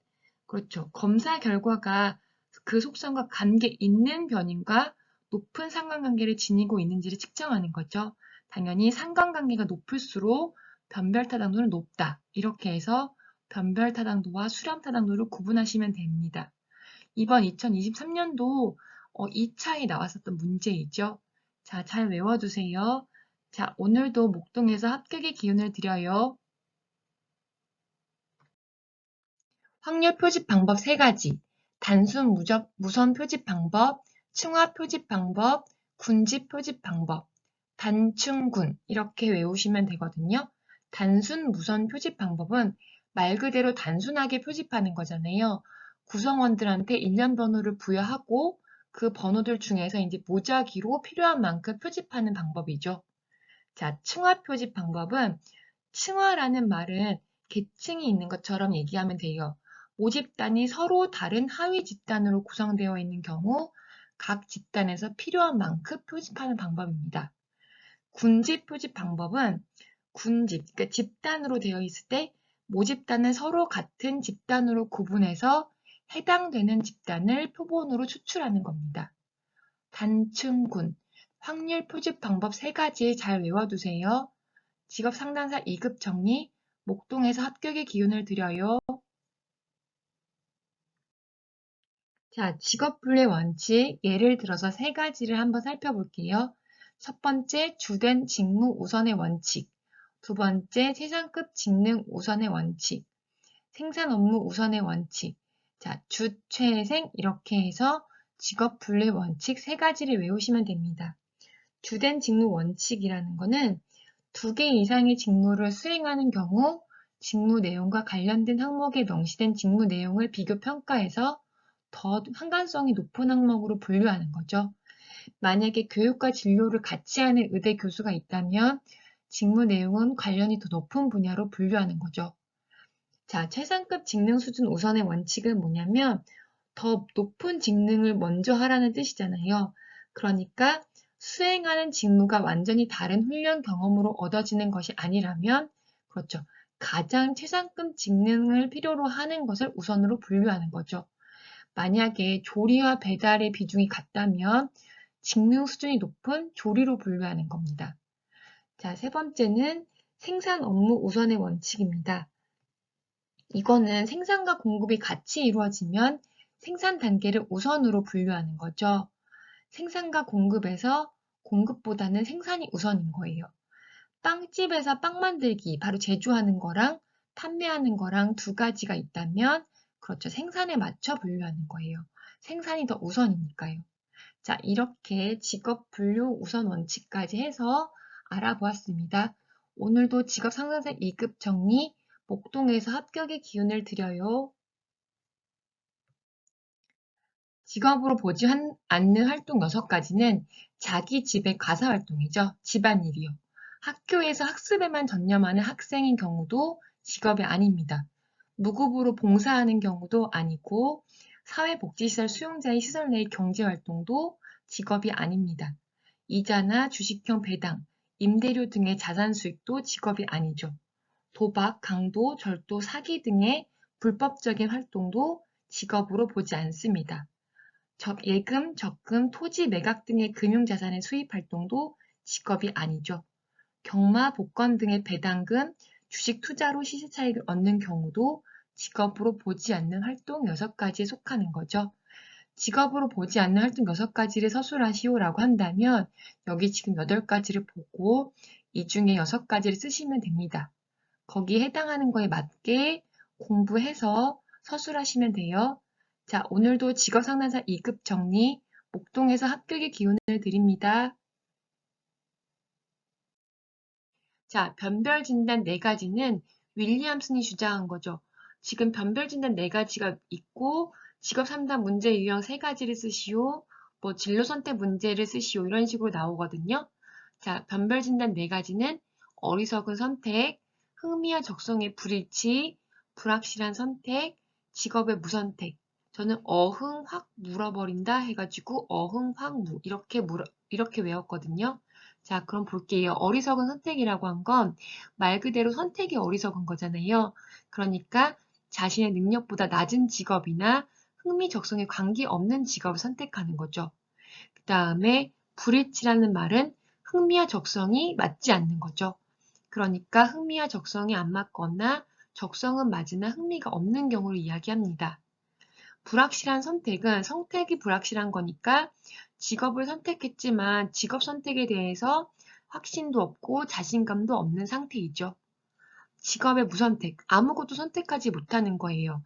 그렇죠. 검사 결과가 그 속성과 관계 있는 변인과 높은 상관관계를 지니고 있는지를 측정하는 거죠. 당연히 상관관계가 높을수록 변별타당도는 높다. 이렇게 해서 변별타당도와 수렴타당도를 구분하시면 됩니다. 이번 2023년도 2차에 나왔었던 문제이죠. 자, 잘 외워두세요. 자, 오늘도 목동에서 합격의 기운을 드려요. 확률 표집 방법 3가지. 단순 무선 표집 방법, 층화 표집 방법, 군집 표집 방법, 단층군 이렇게 외우시면 되거든요. 단순 무선 표집 방법은 말 그대로 단순하게 표집하는 거잖아요. 구성원들한테 일련 번호를 부여하고 그 번호들 중에서 이제 모자기로 필요한 만큼 표집하는 방법이죠. 자, 층화 표집 방법은 층화라는 말은 계층이 있는 것처럼 얘기하면 돼요. 모집단이 서로 다른 하위 집단으로 구성되어 있는 경우 각 집단에서 필요한 만큼 표집하는 방법입니다. 군집 표집 방법은 그러니까 집단으로 되어 있을 때 모집단은 서로 같은 집단으로 구분해서 해당되는 집단을 표본으로 추출하는 겁니다. 단층군, 확률 표집 방법 3가지 잘 외워두세요. 직업 상담사 2급 정리, 목동에서 합격의 기운을 드려요. 자, 직업분리 원칙, 예를 들어서 3가지를 한번 살펴볼게요. 첫 번째, 주된 직무 우선의 원칙. 두 번째, 최상급 직능 우선의 원칙. 생산 업무 우선의 원칙. 자, 주, 최, 생 이렇게 해서 직업분리 원칙 3가지를 외우시면 됩니다. 주된 직무 원칙이라는 거는 2개 이상의 직무를 수행하는 경우 직무 내용과 관련된 항목에 명시된 직무 내용을 비교 평가해서 더 상관성이 높은 항목으로 분류하는 거죠. 만약에 교육과 진료를 같이 하는 의대 교수가 있다면 직무 내용은 관련이 더 높은 분야로 분류하는 거죠. 자, 최상급 직능 수준 우선의 원칙은 뭐냐면 더 높은 직능을 먼저 하라는 뜻이잖아요. 그러니까 수행하는 직무가 완전히 다른 훈련 경험으로 얻어지는 것이 아니라면, 그렇죠. 가장 최상급 직능을 필요로 하는 것을 우선으로 분류하는 거죠. 만약에 조리와 배달의 비중이 같다면 직능 수준이 높은 조리로 분류하는 겁니다. 자, 세 번째는 생산 업무 우선의 원칙입니다. 이거는 생산과 공급이 같이 이루어지면 생산 단계를 우선으로 분류하는 거죠. 생산과 공급에서 공급보다는 생산이 우선인 거예요. 빵집에서 빵 만들기, 바로 제조하는 거랑 판매하는 거랑 두 가지가 있다면, 그렇죠. 생산에 맞춰 분류하는 거예요. 생산이 더 우선이니까요. 자, 이렇게 직업 분류 우선 원칙까지 해서 알아보았습니다. 오늘도 직업 상사자 2급 정리, 목동에서 합격의 기운을 드려요. 직업으로 보지 않는 활동 6가지는 자기 집의 가사 활동이죠. 집안일이요. 학교에서 학습에만 전념하는 학생인 경우도 직업이 아닙니다. 무급으로 봉사하는 경우도 아니고 사회복지시설 수용자의 시설 내의 경제활동도 직업이 아닙니다. 이자나 주식형 배당, 임대료 등의 자산 수익도 직업이 아니죠. 도박, 강도, 절도, 사기 등의 불법적인 활동도 직업으로 보지 않습니다. 예금, 적금, 토지 매각 등의 금융자산의 수입 활동도 직업이 아니죠. 경마, 복권 등의 배당금, 주식 투자로 시세차익을 얻는 경우도 직업으로 보지 않는 활동 6가지에 속하는 거죠. 직업으로 보지 않는 활동 6가지를 서술하시오라고 한다면 여기 지금 8가지를 보고 이 중에 6가지를 쓰시면 됩니다. 거기에 해당하는 거에 맞게 공부해서 서술하시면 돼요. 자, 오늘도 직업상담사 2급 정리, 목동에서 합격의 기운을 드립니다. 자, 변별 진단 4가지는 윌리엄슨이 주장한 거죠. 지금 변별 진단 4가지가 있고 직업 상담 문제 유형 3가지를 쓰시오, 뭐 진로 선택 문제를 쓰시오 이런 식으로 나오거든요. 자, 변별 진단 4가지는 어리석은 선택, 흥미와 적성의 불일치, 불확실한 선택, 직업의 무선택. 저는 어흥 확 물어버린다 해가지고 어흥 확 무 이렇게 외웠거든요. 자, 그럼 볼게요. 어리석은 선택이라고 한 건 말 그대로 선택이 어리석은 거잖아요. 그러니까 자신의 능력보다 낮은 직업이나 흥미 적성에 관계없는 직업을 선택하는 거죠. 그 다음에 불일치라는 말은 흥미와 적성이 맞지 않는 거죠. 그러니까 흥미와 적성이 안 맞거나 적성은 맞으나 흥미가 없는 경우를 이야기합니다. 불확실한 선택은 선택이 불확실한 거니까 직업을 선택했지만 직업 선택에 대해서 확신도 없고 자신감도 없는 상태이죠. 직업의 무선택, 아무것도 선택하지 못하는 거예요.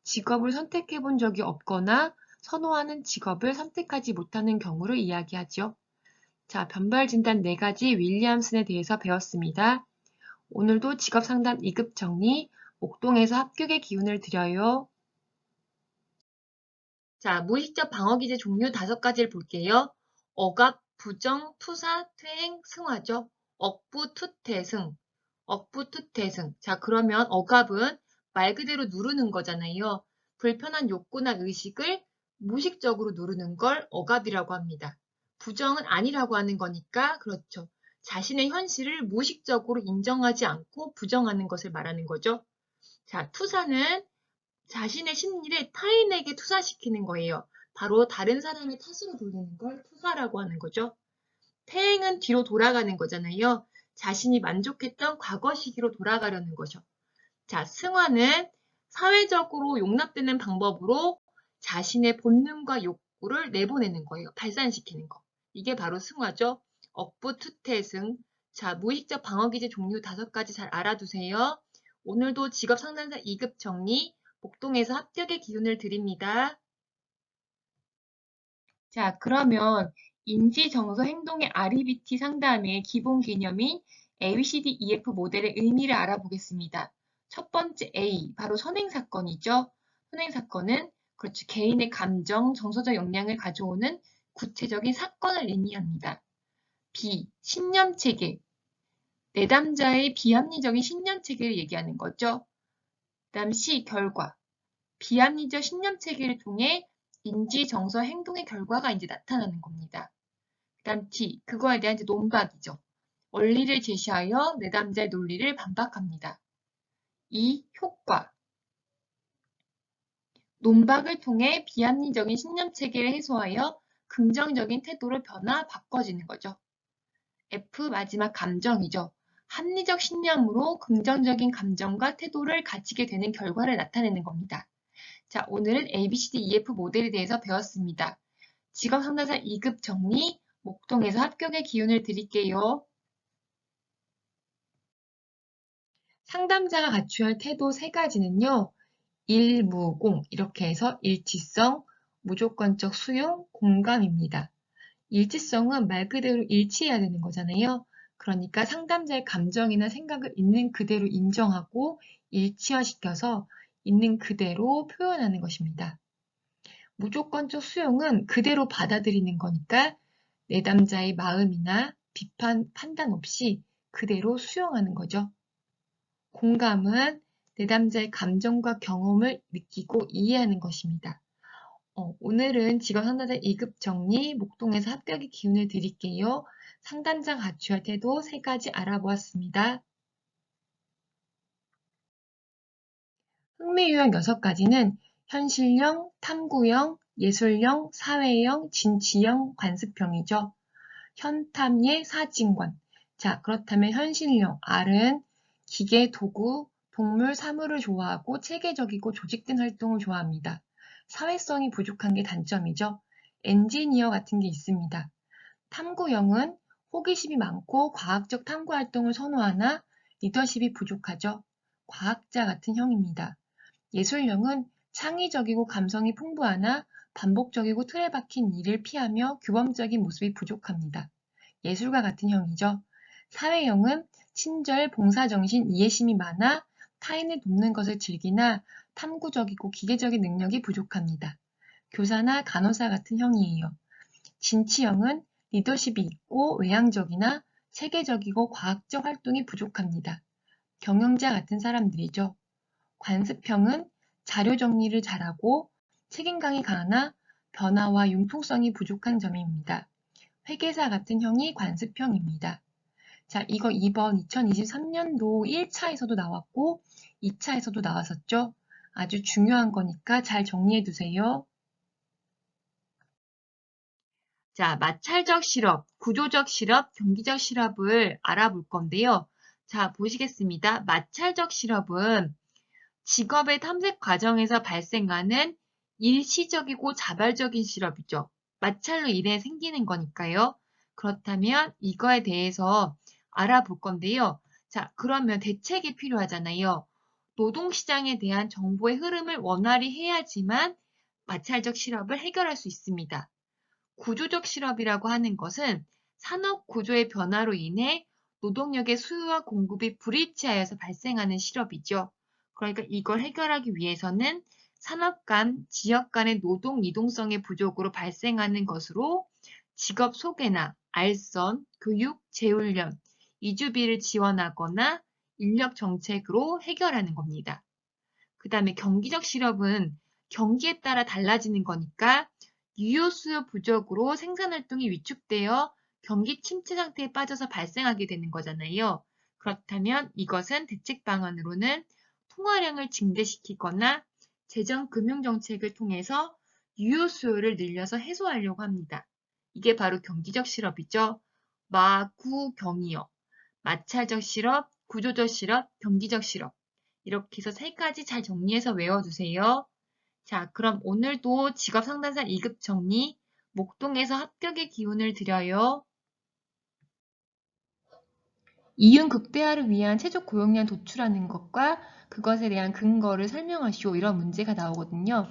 직업을 선택해 본 적이 없거나 선호하는 직업을 선택하지 못하는 경우를 이야기하죠. 자, 변별 진단 4가지 윌리엄슨에 대해서 배웠습니다. 오늘도 직업상담 2급 정리, 목동에서 합격의 기운을 드려요. 자, 무의식적 방어기제 종류 5가지를 볼게요. 억압, 부정, 투사, 퇴행, 승화죠. 억부, 투퇴승. 억부, 투퇴승. 자, 그러면 억압은 말 그대로 누르는 거잖아요. 불편한 욕구나 의식을 무의식적으로 누르는 걸 억압이라고 합니다. 부정은 아니라고 하는 거니까 그렇죠. 자신의 현실을 무의식적으로 인정하지 않고 부정하는 것을 말하는 거죠. 자, 투사는 자신의 심리를 타인에게 투사시키는 거예요. 바로 다른 사람의 탓으로 돌리는 걸 투사라고 하는 거죠. 퇴행은 뒤로 돌아가는 거잖아요. 자신이 만족했던 과거 시기로 돌아가려는 거죠. 자, 승화는 사회적으로 용납되는 방법으로 자신의 본능과 욕구를 내보내는 거예요. 발산시키는 거. 이게 바로 승화죠. 억부, 투퇴승. 자, 무의식적 방어기제 종류 5가지 잘 알아두세요. 오늘도 직업상담사 2급 정리, 목동에서 합격의 기운을 드립니다. 자, 그러면 인지, 정서, 행동의 REBT 상담의 기본 개념인 ABCD EF 모델의 의미를 알아보겠습니다. 첫 번째 A, 바로 선행사건이죠. 선행사건은 그렇죠. 개인의 감정, 정서적 역량을 가져오는 구체적인 사건을 의미합니다. B. 신념체계. 내담자의 비합리적인 신념체계를 얘기하는 거죠. 그다음 C. 결과. 비합리적 신념체계를 통해 인지, 정서, 행동의 결과가 이제 나타나는 겁니다. 그다음 D. 그거에 대한 이제 논박이죠. 원리를 제시하여 내담자의 논리를 반박합니다. E. 효과. 논박을 통해 비합리적인 신념체계를 해소하여 긍정적인 태도로 바꿔지는 거죠. F. 마지막 감정이죠. 합리적 신념으로 긍정적인 감정과 태도를 가지게 되는 결과를 나타내는 겁니다. 자, 오늘은 ABCD EF 모델에 대해서 배웠습니다. 직업 상담사 2급 정리, 목동에서 합격의 기운을 드릴게요. 상담자가 갖춰야 할 태도 3가지는요. 일무공 이렇게 해서 일치성, 무조건적 수용, 공감입니다. 일치성은 말 그대로 일치해야 되는 거잖아요. 그러니까 상담자의 감정이나 생각을 있는 그대로 인정하고 일치화시켜서 있는 그대로 표현하는 것입니다. 무조건적 수용은 그대로 받아들이는 거니까 내담자의 마음이나 비판, 판단 없이 그대로 수용하는 거죠. 공감은 내담자의 감정과 경험을 느끼고 이해하는 것입니다. 오늘은 직업 상담자 2급 정리, 목동에서 합격의 기운을 드릴게요. 상담자 갖춰야 할 태도 3가지 알아보았습니다. 흥미 유형 6가지는 현실형, 탐구형, 예술형, 사회형, 진취형, 관습형이죠. 현탐예, 사진관. 자, 그렇다면 현실형, R은 기계, 도구, 동물, 사물을 좋아하고 체계적이고 조직된 활동을 좋아합니다. 사회성이 부족한 게 단점이죠. 엔지니어 같은 게 있습니다. 탐구형은 호기심이 많고 과학적 탐구 활동을 선호하나 리더십이 부족하죠. 과학자 같은 형입니다. 예술형은 창의적이고 감성이 풍부하나 반복적이고 틀에 박힌 일을 피하며 규범적인 모습이 부족합니다. 예술가 같은 형이죠. 사회형은 친절, 봉사정신, 이해심이 많아 타인을 돕는 것을 즐기나 탐구적이고 기계적인 능력이 부족합니다. 교사나 간호사 같은 형이에요. 진취형은 리더십이 있고 외향적이나 체계적이고 과학적 활동이 부족합니다. 경영자 같은 사람들이죠. 관습형은 자료 정리를 잘하고 책임감이 강하나 변화와 융통성이 부족한 점입니다. 회계사 같은 형이 관습형입니다. 자, 이거 2번 2023년도 1차에서도 나왔고 2차에서도 나왔었죠. 아주 중요한 거니까 잘 정리해 두세요. 자, 마찰적 실업, 구조적 실업, 경기적 실업을 알아볼 건데요. 자, 보시겠습니다. 마찰적 실업은 직업의 탐색 과정에서 발생하는 일시적이고 자발적인 실업이죠. 마찰로 인해 생기는 거니까요. 그렇다면 이거에 대해서 알아볼 건데요. 자, 그러면 대책이 필요하잖아요. 노동시장에 대한 정보의 흐름을 원활히 해야지만 마찰적 실업을 해결할 수 있습니다. 구조적 실업이라고 하는 것은 산업 구조의 변화로 인해 노동력의 수요와 공급이 불일치하여서 발생하는 실업이죠. 그러니까 이걸 해결하기 위해서는 산업 간, 지역 간의 노동 이동성의 부족으로 발생하는 것으로 직업 소개나 알선, 교육, 재훈련, 이주비를 지원하거나 인력 정책으로 해결하는 겁니다. 그 다음에 경기적 실업은 경기에 따라 달라지는 거니까 유효 수요 부족으로 생산활동이 위축되어 경기 침체 상태에 빠져서 발생하게 되는 거잖아요. 그렇다면 이것은 대책 방안으로는 통화량을 증대시키거나 재정 금융 정책을 통해서 유효 수요를 늘려서 해소하려고 합니다. 이게 바로 경기적 실업이죠. 마구경이요. 마찰적 실업, 구조적 실업, 경기적 실업. 이렇게 해서 3가지 잘 정리해서 외워두세요. 자, 그럼 오늘도 직업 상담사 2급 정리, 목동에서 합격의 기운을 드려요. 이윤 극대화를 위한 최적 고용량 도출하는 것과 그것에 대한 근거를 설명하시오. 이런 문제가 나오거든요.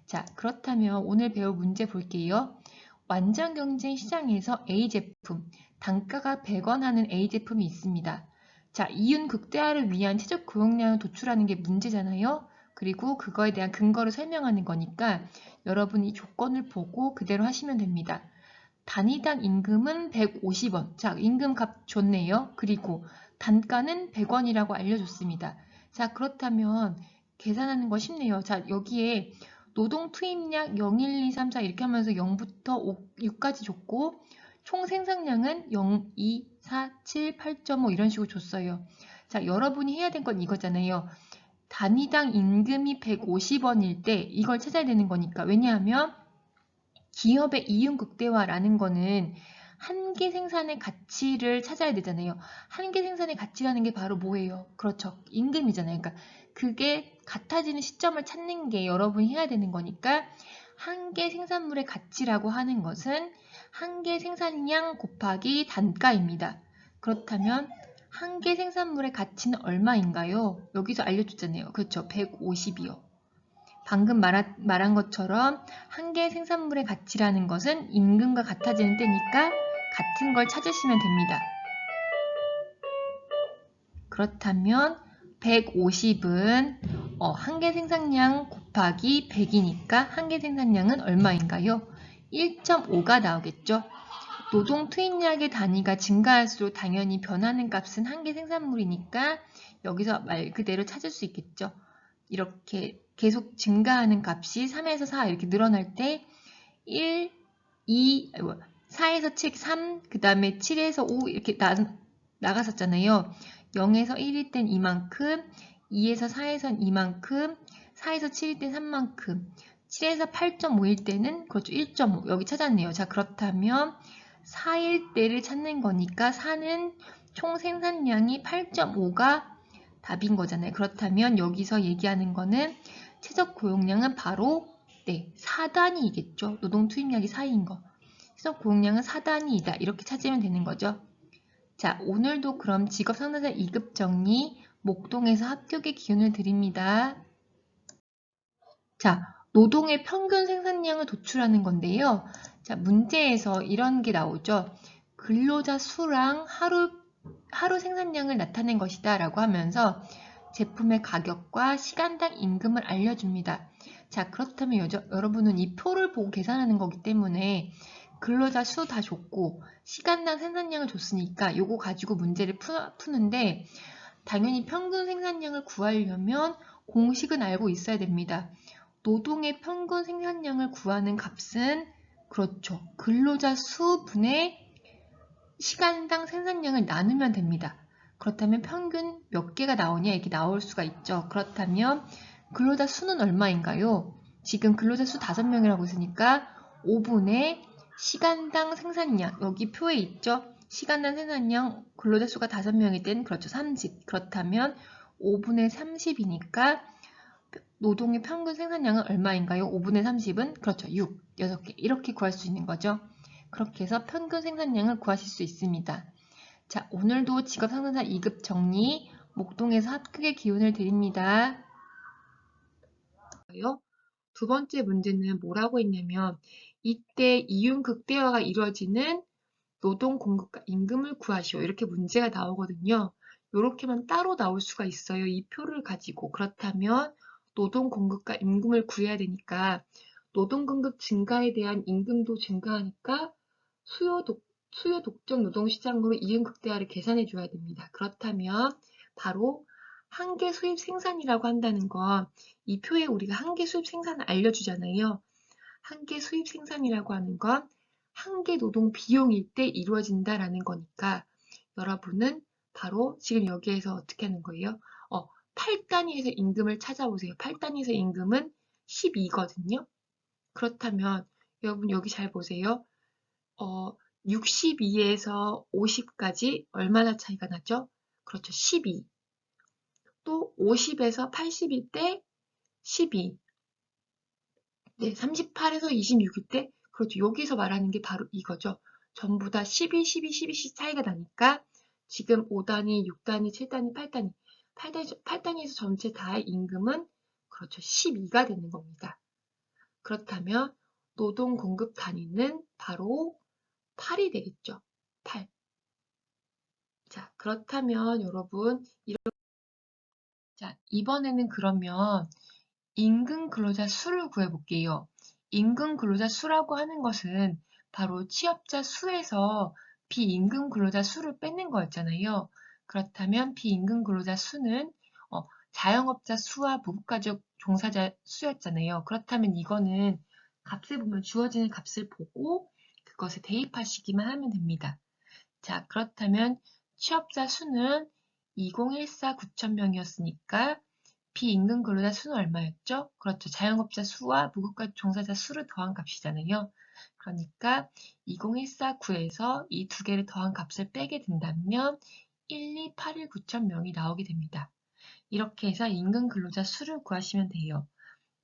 자, 그렇다면 오늘 배울 문제 볼게요. 완전 경쟁 시장에서 A 제품, 단가가 100원 하는 A 제품이 있습니다. 자, 이윤 극대화를 위한 최적 고용량을 도출하는 게 문제잖아요. 그리고 그거에 대한 근거를 설명하는 거니까 여러분이 조건을 보고 그대로 하시면 됩니다. 단위당 임금은 150원. 자, 임금값 좋네요. 그리고 단가는 100원이라고 알려줬습니다. 자, 그렇다면 계산하는 거 쉽네요. 자, 여기에 노동 투입량 0, 1, 2, 3, 4 이렇게 하면서 0부터 6까지 줬고 총 생산량은 0, 2, 4, 7, 8.5 이런 식으로 줬어요. 자, 여러분이 해야 될 건 이거잖아요. 단위당 임금이 150원일 때 이걸 찾아야 되는 거니까. 왜냐하면 기업의 이윤 극대화라는 거는 한계 생산의 가치를 찾아야 되잖아요. 한계 생산의 가치라는 게 바로 뭐예요? 그렇죠. 임금이잖아요. 그러니까 그게 같아지는 시점을 찾는 게 여러분이 해야 되는 거니까 한계 생산물의 가치라고 하는 것은 한계 생산량 곱하기 단가입니다. 그렇다면 한계 생산물의 가치는 얼마인가요? 여기서 알려줬잖아요. 그렇죠. 150이요. 방금 말한 것처럼 한계 생산물의 가치라는 것은 임금과 같아지는 때니까 같은 걸 찾으시면 됩니다. 그렇다면 150은 한계 생산량 곱하기 100이니까 한계 생산량은 얼마인가요? 1.5가 나오겠죠. 노동 투입량의 단위가 증가할수록 당연히 변하는 값은 한계 생산물이니까 여기서 말 그대로 찾을 수 있겠죠. 이렇게 계속 증가하는 값이 3에서 4 이렇게 늘어날 때 1, 2, 4에서 7, 3, 그 다음에 7에서 5 이렇게 나갔었잖아요. 0에서 1일 땐 이만큼, 2에서 4에선 이만큼, 4에서 7일 땐 3만큼, 7에서 8.5일 때는 그렇죠. 1.5 여기 찾았네요. 자, 그렇다면 4일 때를 찾는 거니까 4는 총 생산량이 8.5가 답인 거잖아요. 그렇다면 여기서 얘기하는 거는 최적 고용량은 바로 4단위이겠죠. 노동 투입량이 4인 거. 최적 고용량은 4단위이다. 이렇게 찾으면 되는 거죠. 자, 오늘도 그럼 직업 상담사 2급 정리 목동에서 합격의 기운을 드립니다. 자, 노동의 평균 생산량을 도출하는 건데요. 자, 문제에서 이런 게 나오죠. 근로자 수랑 하루 생산량을 나타낸 것이다 라고 하면서 제품의 가격과 시간당 임금을 알려줍니다. 자, 그렇다면 여러분은 이 표를 보고 계산하는 거기 때문에 근로자 수 다 줬고 시간당 생산량을 줬으니까 요거 가지고 문제를 푸는데 당연히 평균 생산량을 구하려면 공식은 알고 있어야 됩니다. 노동의 평균 생산량을 구하는 값은 그렇죠. 근로자 수분의 시간당 생산량을 나누면 됩니다. 그렇다면 평균 몇 개가 나오냐 이렇게 나올 수가 있죠. 그렇다면 근로자 수는 얼마인가요? 지금 근로자 수 5명이라고 있으니까 5분의 시간당 생산량 여기 표에 있죠. 시간당 생산량 근로자 수가 5명일 땐 그렇죠. 30. 그렇다면 5분의 30이니까 노동의 평균 생산량은 얼마인가요? 5분의 30은 그렇죠. 6, 6개 이렇게 구할 수 있는 거죠. 그렇게 해서 평균 생산량을 구하실 수 있습니다. 자, 오늘도 직업 상담사 2급 정리 목동에서 합격의 기운을 드립니다. 두 번째 문제는 뭐라고 했냐면 이때 이윤 극대화가 이루어지는 노동 공급과 임금을 구하시오. 이렇게 문제가 나오거든요. 이렇게만 따로 나올 수가 있어요. 이 표를 가지고. 그렇다면 노동 공급과 임금을 구해야 되니까 노동 공급 증가에 대한 임금도 증가하니까 수요 독점 노동 시장으로 이윤 극대화를 계산해 줘야 됩니다. 그렇다면 바로 한계 수입 생산이라고 한다는 건 이 표에 우리가 한계 수입 생산을 알려주잖아요. 한계 수입 생산이라고 하는 건 한계 노동 비용일 때 이루어진다라는 거니까 여러분은 바로 지금 여기에서 어떻게 하는 거예요? 8단위에서 임금을 찾아보세요. 8단위에서 임금은 12거든요. 그렇다면 여러분 여기 잘 보세요. 62에서 50까지 얼마나 차이가 나죠? 그렇죠. 12. 또 50에서 80일 때 12. 네, 38에서 26일 때 그렇죠. 여기서 말하는 게 바로 이거죠. 전부 다 12, 12, 12씩 차이가 나니까 지금 5단위, 6단위, 7단위, 8단위, 8단위에서 전체 다의 임금은 그렇죠. 12가 되는 겁니다. 그렇다면 노동 공급 단위는 바로 8이 되겠죠. 8. 자, 그렇다면 여러분 자, 이번에는 그러면 임금 근로자 수를 구해볼게요. 임금 근로자 수라고 하는 것은 바로 취업자 수에서 비임금 근로자 수를 빼는 거였잖아요. 그렇다면 비임금 근로자 수는 자영업자 수와 무급가족 종사자 수였잖아요. 그렇다면 이거는 값을 보면 주어지는 값을 보고 그것을 대입하시기만 하면 됩니다. 자, 그렇다면 취업자 수는 2014 9,000명이었으니까 비임금 근로자 수는 얼마였죠? 그렇죠. 자영업자 수와 무급가족 종사자 수를 더한 값이잖아요. 그러니까 2014 9에서 이 두 개를 더한 값을 빼게 된다면 12819 9,000명이 나오게 됩니다. 이렇게 해서 임금 근로자 수를 구하시면 돼요.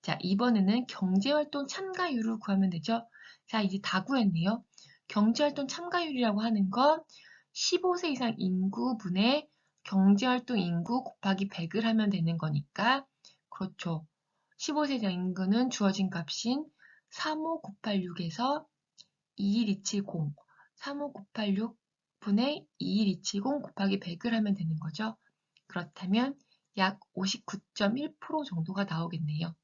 자, 이번에는 경제활동 참가율을 구하면 되죠. 자, 이제 다 구했네요. 경제활동 참가율이라고 하는 건 15세 이상 인구분의 경제활동 인구 곱하기 100을 하면 되는 거니까, 그렇죠. 15세 이상 인구는 주어진 값인 35986에서 21270, 35986분의 21270 곱하기 100을 하면 되는 거죠. 그렇다면 약 59.1% 정도가 나오겠네요.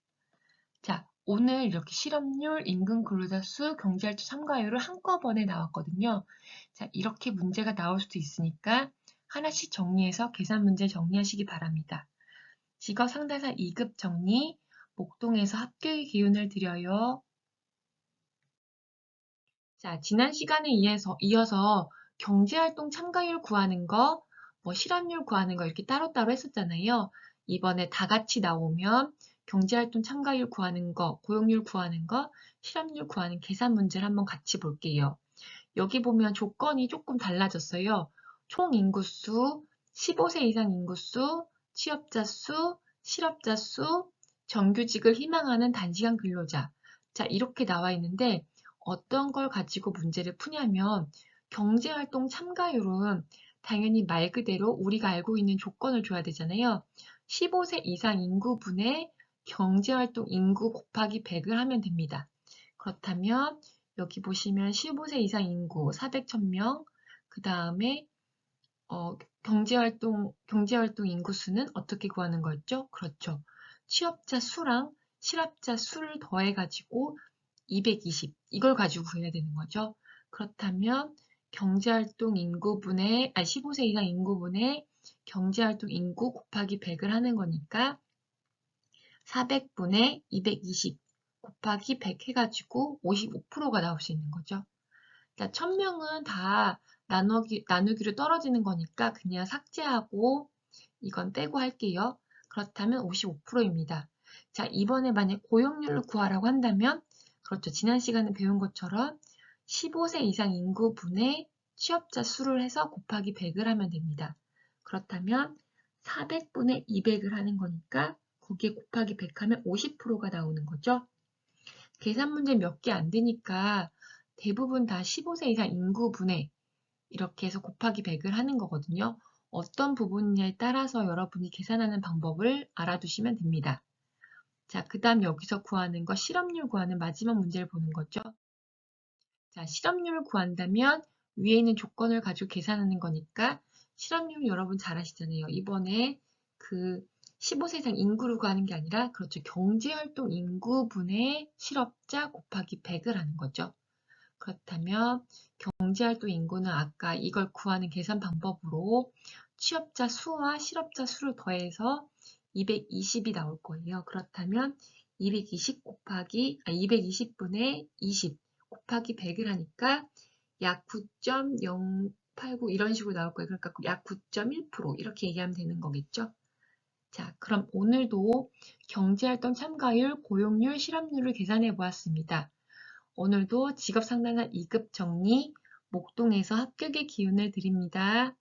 자, 오늘 이렇게 실업률, 임금 근로자 수, 경제활동 참가율을 한꺼번에 나왔거든요. 자, 이렇게 문제가 나올 수도 있으니까 하나씩 정리해서 계산 문제 정리하시기 바랍니다. 직업 상담사 2급 정리, 목동에서 합격의 기운을 드려요. 자, 지난 시간에 이어서 경제활동 참가율 구하는 거, 실업률 구하는 거 이렇게 따로따로 했었잖아요. 이번에 다 같이 나오면 경제활동 참가율 구하는 거, 고용률 구하는 거, 실업률 구하는 계산 문제를 한번 같이 볼게요. 여기 보면 조건이 조금 달라졌어요. 총 인구수, 15세 이상 인구수, 취업자 수, 실업자 수, 정규직을 희망하는 단시간 근로자. 자, 이렇게 나와 있는데 어떤 걸 가지고 문제를 푸냐면 경제활동 참가율은 당연히 말 그대로 우리가 알고 있는 조건을 줘야 되잖아요. 15세 이상 인구분의 경제활동 인구 곱하기 100을 하면 됩니다. 그렇다면 여기 보시면 15세 이상 인구 400,000명, 그 다음에 경제활동 인구수는 어떻게 구하는 거였죠? 그렇죠. 취업자 수랑 실업자 수를 더해가지고 220, 이걸 가지고 구해야 되는 거죠. 그렇다면 경제활동 인구분의, 15세 이상 인구분의 경제활동 인구 곱하기 100을 하는 거니까 400분의 220 곱하기 100 해가지고 55%가 나올 수 있는 거죠. 자, 1000명은 다 나누기로 떨어지는 거니까 그냥 삭제하고 이건 떼고 할게요. 그렇다면 55%입니다. 자, 이번에 만약 고용률을 구하라고 한다면 그렇죠. 지난 시간에 배운 것처럼 15세 이상 인구분의 취업자 수를 해서 곱하기 100을 하면 됩니다. 그렇다면 400분의 200을 하는 거니까 거기에 곱하기 100 하면 50%가 나오는 거죠. 계산 문제 몇 개 안 되니까 대부분 다 15세 이상 인구분의 이렇게 해서 곱하기 100을 하는 거거든요. 어떤 부분이냐에 따라서 여러분이 계산하는 방법을 알아두시면 됩니다. 자, 그 다음 여기서 구하는 거 실업률 구하는 마지막 문제를 보는 거죠. 자, 실업률을 구한다면 위에 있는 조건을 가지고 계산하는 거니까 실업률 여러분 잘 아시잖아요. 이번에 그 15세 이상 인구를 구하는 게 아니라 그렇죠. 경제활동 인구분의 실업자 곱하기 100을 하는 거죠. 그렇다면 경제활동 인구는 아까 이걸 구하는 계산 방법으로 취업자 수와 실업자 수를 더해서 220이 나올 거예요. 그렇다면 220분의 20 곱하기 100을 하니까 약 9.089 이런 식으로 나올 거예요. 그러니까 약 9.1% 이렇게 얘기하면 되는 거겠죠. 자, 그럼 오늘도 경제활동 참가율, 고용률, 실업률을 계산해 보았습니다. 오늘도 직업상담사 2급 정리, 목동에서 합격의 기운을 드립니다.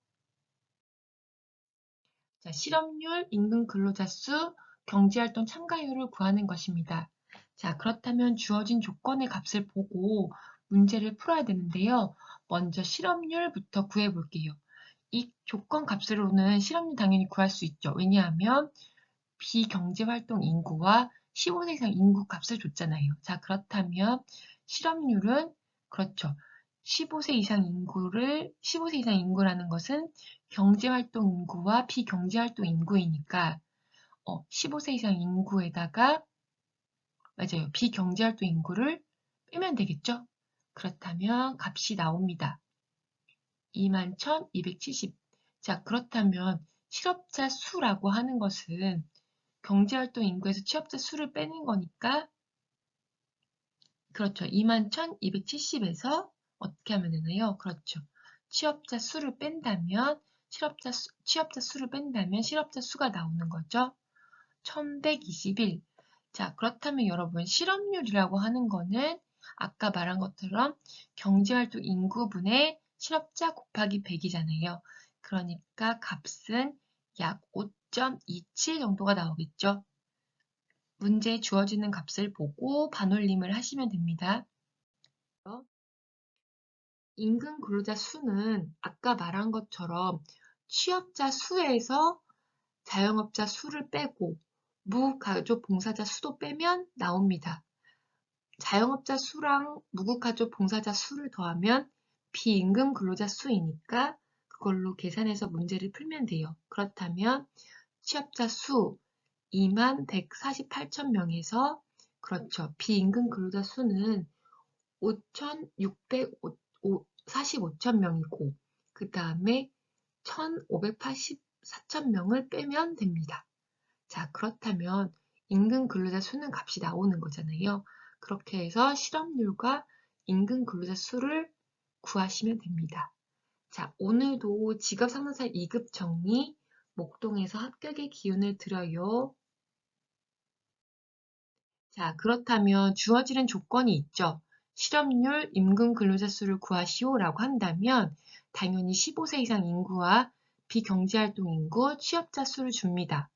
자, 실업률, 임금 근로자 수, 경제활동 참가율을 구하는 것입니다. 자, 그렇다면 주어진 조건의 값을 보고 문제를 풀어야 되는데요. 먼저 실업률부터 구해볼게요. 이 조건 값으로는 실업률 당연히 구할 수 있죠. 왜냐하면 비경제활동 인구와 15세 이상 인구 값을 줬잖아요. 자, 그렇다면 실업률은 그렇죠. 15세 이상 인구라는 것은 경제활동 인구와 비경제활동 인구이니까 15세 이상 인구에다가 맞아요. 비경제활동 인구를 빼면 되겠죠? 그렇다면 값이 나옵니다. 21,270. 자, 그렇다면 실업자 수라고 하는 것은 경제활동 인구에서 취업자 수를 빼는 거니까 그렇죠. 21,270에서 어떻게 하면 되나요? 그렇죠. 취업자 수를 뺀다면 취업자 수를 뺀다면 실업자 수가 나오는 거죠. 1121. 자, 그렇다면 여러분 실업률이라고 하는 거는 아까 말한 것처럼 경제활동 인구분의 실업자 곱하기 100이잖아요. 그러니까 값은 약 5.27 정도가 나오겠죠. 문제에 주어지는 값을 보고 반올림을 하시면 됩니다. 임금 근로자 수는 아까 말한 것처럼 취업자 수에서 자영업자 수를 빼고 무가족 봉사자 수도 빼면 나옵니다. 자영업자 수랑 무가족 봉사자 수를 더하면 비임금 근로자 수이니까 그걸로 계산해서 문제를 풀면 돼요. 그렇다면 취업자 수 21,148,000명에서 그렇죠. 비임금 근로자 수는 5,645,000명이고 그 다음에 1,584,000명을 빼면 됩니다. 자, 그렇다면 임금 근로자 수는 값이 나오는 거잖아요. 그렇게 해서 실업률과 임금 근로자 수를 구하시면 됩니다. 자, 오늘도 직업상담사 2급 정리 목동에서 합격의 기운을 드려요. 자, 그렇다면 주어지는 조건이 있죠. 실업률, 임금 근로자 수를 구하시오라고 한다면 당연히 15세 이상 인구와 비경제활동 인구, 취업자 수를 줍니다.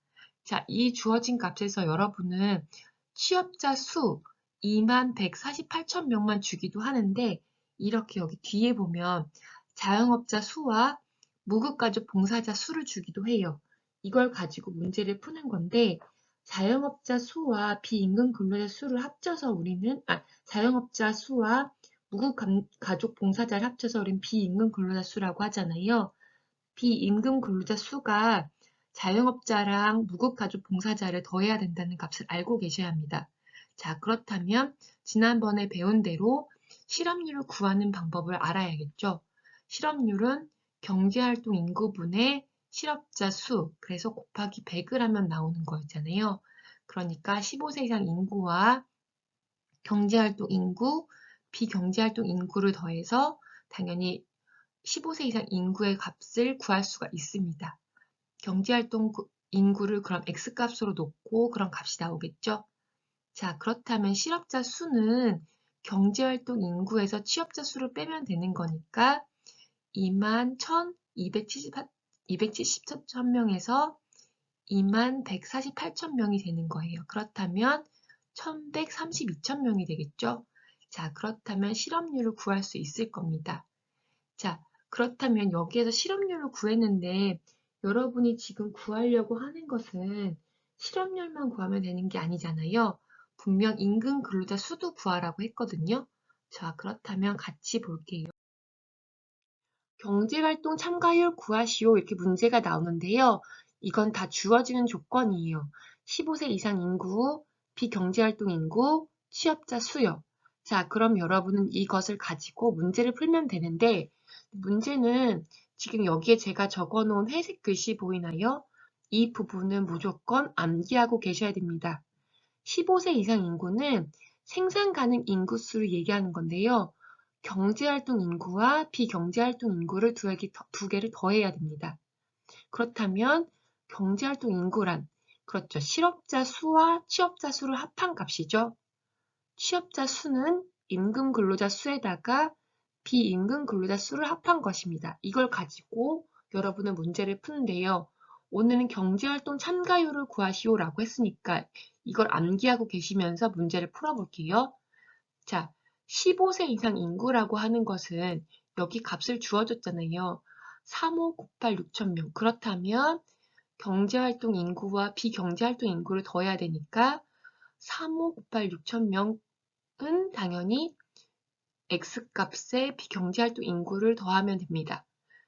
자, 이 주어진 값에서 여러분은 취업자 수 21,148,000명만 주기도 하는데 이렇게 여기 뒤에 보면 자영업자 수와 무급가족 봉사자 수를 주기도 해요. 이걸 가지고 문제를 푸는 건데 자영업자 수와 비임금 근로자 수를 합쳐서 우리는 자영업자 수와 무급가족 봉사자를 합쳐서 우리는 비임금 근로자 수라고 하잖아요. 비임금 근로자 수가 자영업자랑 무급가족 봉사자를 더해야 된다는 값을 알고 계셔야 합니다. 자, 그렇다면 지난번에 배운 대로 실업률을 구하는 방법을 알아야겠죠. 실업률은 경제활동 인구분의 실업자 수, 그래서 곱하기 100을 하면 나오는 거였잖아요. 그러니까 15세 이상 인구와 경제활동 인구, 비경제활동 인구를 더해서 당연히 15세 이상 인구의 값을 구할 수가 있습니다. 경제활동 인구를 그럼 X값으로 놓고 그런 값이 나오겠죠? 자, 그렇다면 실업자 수는 경제활동 인구에서 취업자 수를 빼면 되는 거니까 21,270명에서 21,148,000명이 되는 거예요. 그렇다면 1,132,000명이 되겠죠? 자, 그렇다면 실업률을 구할 수 있을 겁니다. 자, 그렇다면 여기에서 실업률을 구했는데 여러분이 지금 구하려고 하는 것은 실업률만 구하면 되는 게 아니잖아요. 분명 임금 근로자 수도 구하라고 했거든요. 자, 그렇다면 같이 볼게요. 경제활동 참가율 구하시오 이렇게 문제가 나오는데요. 이건 다 주어지는 조건이에요. 15세 이상 인구, 비경제활동 인구, 취업자 수요. 자, 그럼 여러분은 이것을 가지고 문제를 풀면 되는데 문제는 지금 여기에 제가 적어놓은 회색 글씨 보이나요? 이 부분은 무조건 암기하고 계셔야 됩니다. 15세 이상 인구는 생산 가능 인구수를 얘기하는 건데요. 경제활동 인구와 비경제활동 인구를 두 개를 더해야 됩니다. 그렇다면 경제활동 인구란 그렇죠. 실업자 수와 취업자 수를 합한 값이죠. 취업자 수는 임금 근로자 수에다가 비임금 근로자 수를 합한 것입니다. 이걸 가지고 여러분은 문제를 푸는데요. 오늘은 경제활동 참가율을 구하시오라고 했으니까 이걸 암기하고 계시면서 문제를 풀어볼게요. 자, 15세 이상 인구라고 하는 것은 여기 값을 주어줬잖아요. 3598 6,000명. 그렇다면 경제활동 인구와 비경제활동 인구를 더해야 되니까 3598 6,000명은 당연히 X값에 비경제활동 인구를 더하면 됩니다.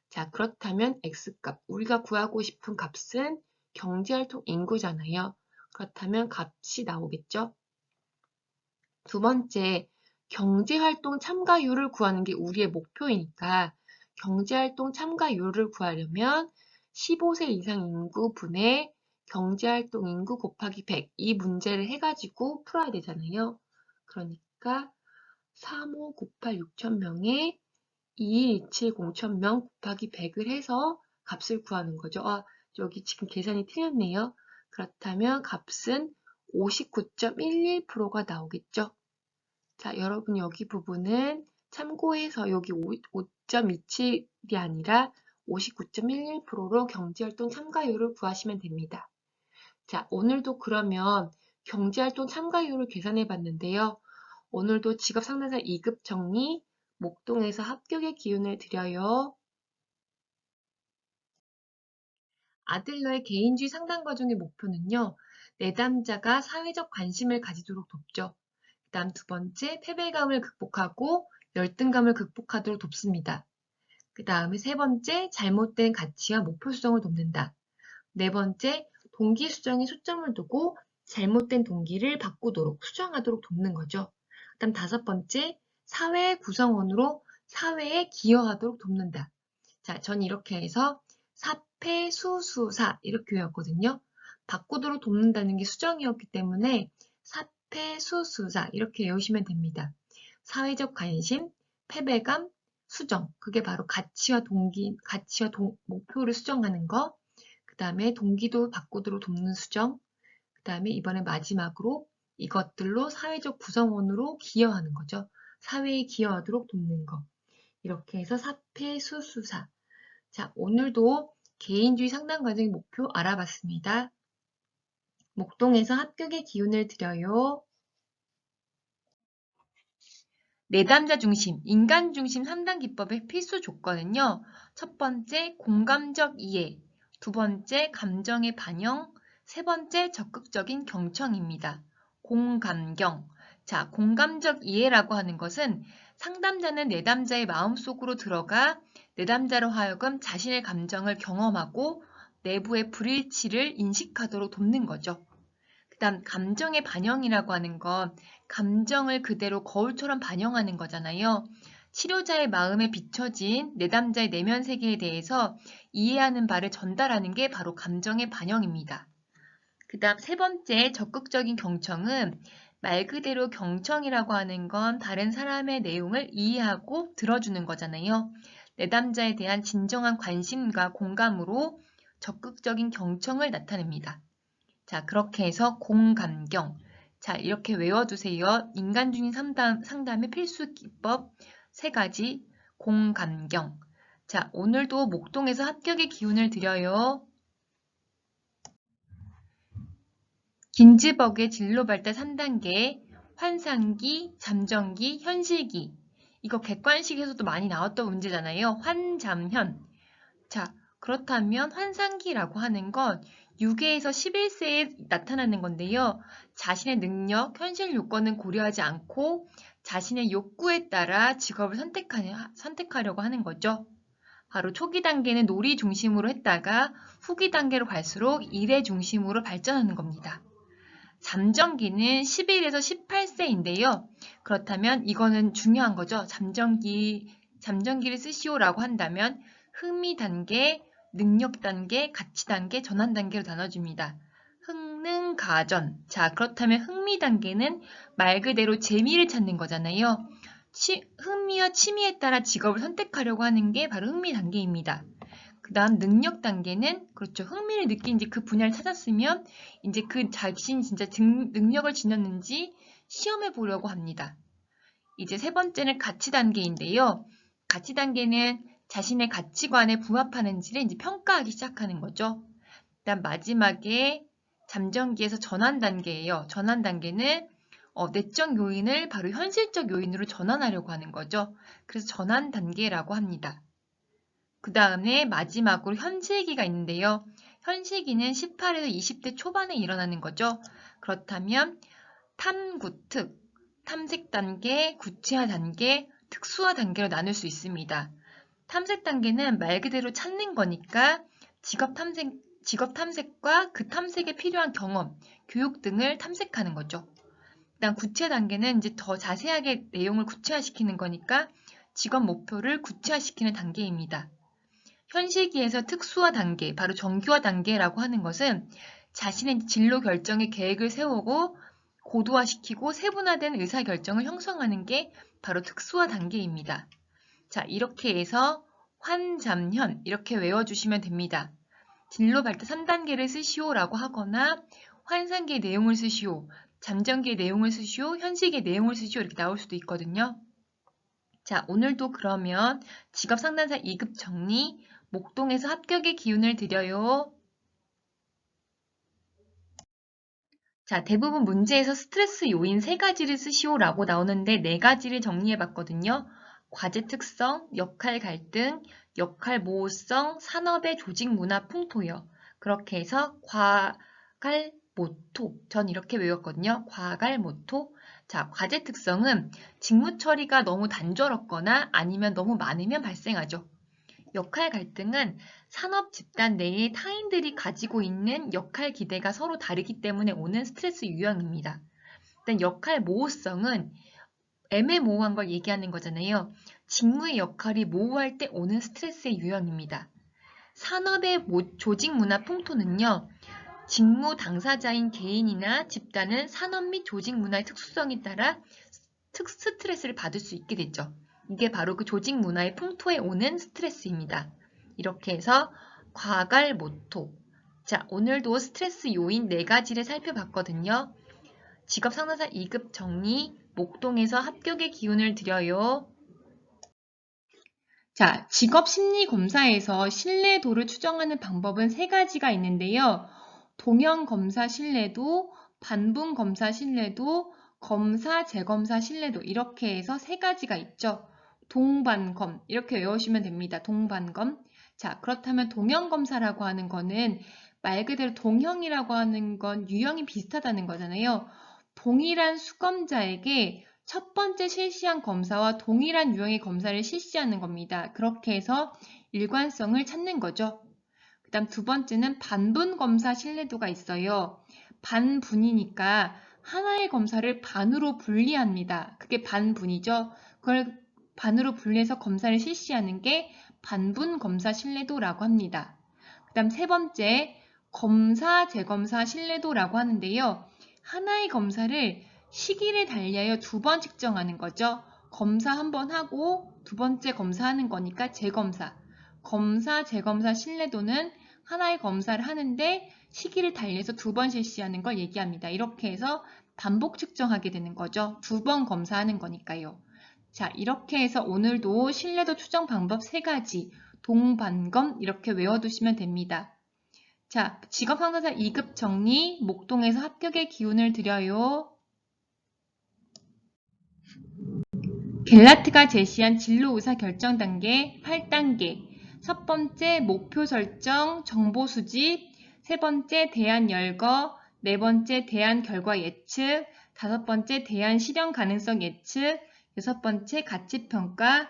자, 그렇다면 X값, 우리가 구하고 싶은 값은 경제활동 인구잖아요. 그렇다면 값이 나오겠죠? 두 번째, 경제활동 참가율을 구하는 게 우리의 목표이니까 경제활동 참가율을 구하려면 15세 이상 인구분의 경제활동 인구 곱하기 100 이 문제를 해가지고 풀어야 되잖아요. 그러니까 3598 6,000명에 2127 0,000명 곱하기 100을 해서 값을 구하는 거죠. 여기 지금 계산이 틀렸네요. 그렇다면 값은 59.11%가 나오겠죠. 자, 여러분 여기 부분은 참고해서 여기 5.27이 아니라 59.11%로 경제활동 참가율을 구하시면 됩니다. 자, 오늘도 그러면 경제활동 참가율을 계산해 봤는데요. 오늘도 직업상담사 2급 정리, 목동에서 합격의 기운을 드려요. 아들러의 개인주의 상담 과정의 목표는요. 내담자가 사회적 관심을 가지도록 돕죠. 그 다음 두 번째, 패배감을 극복하고 열등감을 극복하도록 돕습니다. 그 다음에 세 번째, 잘못된 가치와 목표 수정을 돕는다. 네 번째, 동기 수정에 초점을 두고 잘못된 동기를 바꾸도록 수정하도록 돕는 거죠. 그 다음 다섯 번째, 사회 구성원으로 사회에 기여하도록 돕는다. 자, 전 이렇게 해서 사패수수사 이렇게 외웠거든요. 바꾸도록 돕는다는 게 수정이었기 때문에 사패수수사 이렇게 외우시면 됩니다. 사회적 관심, 패배감, 수정. 그게 바로 가치와 목표를 수정하는 거. 그 다음에 동기도 바꾸도록 돕는 수정. 그 다음에 이번에 마지막으로 이것들로 사회적 구성원으로 기여하는 거죠. 사회에 기여하도록 돕는 거. 이렇게 해서 사패수수사. 자, 오늘도 개인주의 상담 과정의 목표 알아봤습니다. 목동에서 합격의 기운을 드려요. 내담자 중심, 인간 중심 상담 기법의 필수 조건은요. 첫 번째, 공감적 이해. 두 번째, 감정의 반영. 세 번째, 적극적인 경청입니다. 공감경. 자, 공감적 이해라고 하는 것은 상담자는 내담자의 마음속으로 들어가 내담자로 하여금 자신의 감정을 경험하고 내부의 불일치를 인식하도록 돕는 거죠. 그 다음 감정의 반영이라고 하는 건 감정을 그대로 거울처럼 반영하는 거잖아요. 치료자의 마음에 비춰진 내담자의 내면 세계에 대해서 이해하는 바를 전달하는 게 바로 감정의 반영입니다. 그 다음 세 번째 적극적인 경청은 말 그대로 경청이라고 하는 건 다른 사람의 내용을 이해하고 들어주는 거잖아요. 내담자에 대한 진정한 관심과 공감으로 적극적인 경청을 나타냅니다. 자, 그렇게 해서 공감경. 자, 이렇게 외워두세요. 인간 중심 상담의 필수 기법 3가지. 공감경. 자, 오늘도 목동에서 합격의 기운을 드려요. 긴즈버그의 진로 발달 3단계, 환상기, 잠정기, 현실기. 이거 객관식에서도 많이 나왔던 문제잖아요. 환잠현. 자, 그렇다면 환상기라고 하는 건 6에서 11세에 나타나는 건데요. 자신의 능력, 현실 요건은 고려하지 않고 자신의 욕구에 따라 직업을 선택하려고 하는 거죠. 바로 초기 단계는 놀이 중심으로 했다가 후기 단계로 갈수록 일의 중심으로 발전하는 겁니다. 잠정기는 11에서 18세인데요. 그렇다면 이거는 중요한 거죠. 잠정기를 쓰시오라고 한다면 흥미 단계, 능력 단계, 가치 단계, 전환 단계로 나눠집니다. 흥능, 가전. 자, 그렇다면 흥미 단계는 말 그대로 재미를 찾는 거잖아요. 흥미와 취미에 따라 직업을 선택하려고 하는 게 바로 흥미 단계입니다. 그 다음 능력 단계는 그렇죠. 흥미를 느낀 이제 그 분야를 찾았으면 이제 그 자신이 진짜 능력을 지녔는지 시험해 보려고 합니다. 이제 세 번째는 가치 단계인데요. 가치 단계는 자신의 가치관에 부합하는지를 이제 평가하기 시작하는 거죠. 그다음 마지막에 잠정기에서 전환 단계예요. 전환 단계는 내적 요인을 바로 현실적 요인으로 전환하려고 하는 거죠. 그래서 전환 단계라고 합니다. 그 다음에 마지막으로 현실기가 있는데요. 현실기는 18에서 20대 초반에 일어나는 거죠. 그렇다면 탐구특, 탐색 단계, 구체화 단계, 특수화 단계로 나눌 수 있습니다. 탐색 단계는 말 그대로 찾는 거니까 직업 탐색과 그 탐색에 필요한 경험, 교육 등을 탐색하는 거죠. 그다음 구체 단계는 이제 더 자세하게 내용을 구체화시키는 거니까 직업 목표를 구체화시키는 단계입니다. 현 시기에서 특수화 단계, 바로 정규화 단계라고 하는 것은 자신의 진로 결정의 계획을 세우고 고도화시키고 세분화된 의사결정을 형성하는 게 바로 특수화 단계입니다. 자, 이렇게 해서 환잠현 이렇게 외워주시면 됩니다. 진로 발달 3단계를 쓰시오라고 하거나 환상계의 내용을 쓰시오, 잠정계의 내용을 쓰시오, 현시계의 내용을 쓰시오 이렇게 나올 수도 있거든요. 자, 오늘도 그러면 직업 상담사 2급 정리, 목동에서 합격의 기운을 드려요. 자, 대부분 문제에서 스트레스 요인 3가지를 쓰시오라고 나오는데 4가지를 정리해봤거든요. 과제 특성, 역할 갈등, 역할 모호성, 산업의 조직 문화 풍토요. 그렇게 해서 과갈 모토. 전 이렇게 외웠거든요. 과갈 모토. 자, 과제 특성은 직무 처리가 너무 단조롭거나 아니면 너무 많으면 발생하죠. 역할 갈등은 산업 집단 내에 타인들이 가지고 있는 역할 기대가 서로 다르기 때문에 오는 스트레스 유형입니다. 일단 역할 모호성은 애매모호한 걸 얘기하는 거잖아요. 직무의 역할이 모호할 때 오는 스트레스의 유형입니다. 산업의 조직 문화 풍토는요. 직무 당사자인 개인이나 집단은 산업 및 조직 문화의 특수성에 따라 스트레스를 받을 수 있게 되죠. 이게 바로 그 조직 문화의 풍토에 오는 스트레스입니다. 이렇게 해서 과갈 모토. 자, 오늘도 스트레스 요인 4가지를 살펴봤거든요. 직업 상담사 2급 정리, 목동에서 합격의 기운을 드려요. 자, 직업 심리 검사에서 신뢰도를 추정하는 방법은 3가지가 있는데요. 동형 검사 신뢰도, 반분 검사 신뢰도, 검사 재검사 신뢰도 이렇게 해서 3가지가 있죠. 동반검 이렇게 외우시면 됩니다. 동반검. 자, 그렇다면 동형 검사라고 하는 거는 말 그대로 동형이라고 하는 건 유형이 비슷하다는 거잖아요. 동일한 수검자에게 첫 번째 실시한 검사와 동일한 유형의 검사를 실시하는 겁니다. 그렇게 해서 일관성을 찾는 거죠. 그 다음 2번째는 반분 검사 신뢰도가 있어요. 반분이니까 하나의 검사를 반으로 분리합니다. 그게 반분이죠. 그걸 반으로 분리해서 검사를 실시하는 게 반분 검사 신뢰도라고 합니다. 그 다음 3번째, 검사 재검사 신뢰도라고 하는데요. 하나의 검사를 시기를 달리하여 2번 측정하는 거죠. 검사 1번 하고 2번째 검사하는 거니까 재검사. 검사, 재검사 신뢰도는 하나의 검사를 하는데 시기를 달리해서 2번 실시하는 걸 얘기합니다. 이렇게 해서 반복 측정하게 되는 거죠. 2번 검사하는 거니까요. 자, 이렇게 해서 오늘도 신뢰도 추정 방법 3가지, 동반검 이렇게 외워두시면 됩니다. 자, 직업 상담사 2급 정리, 목동에서 합격의 기운을 드려요. 갤라트가 제시한 진로 의사 결정 단계 8단계. 첫 번째, 목표 설정, 정보 수집. 3번째, 대안 열거. 4번째, 대안 결과 예측. 5번째, 대안 실현 가능성 예측. 6번째, 가치 평가.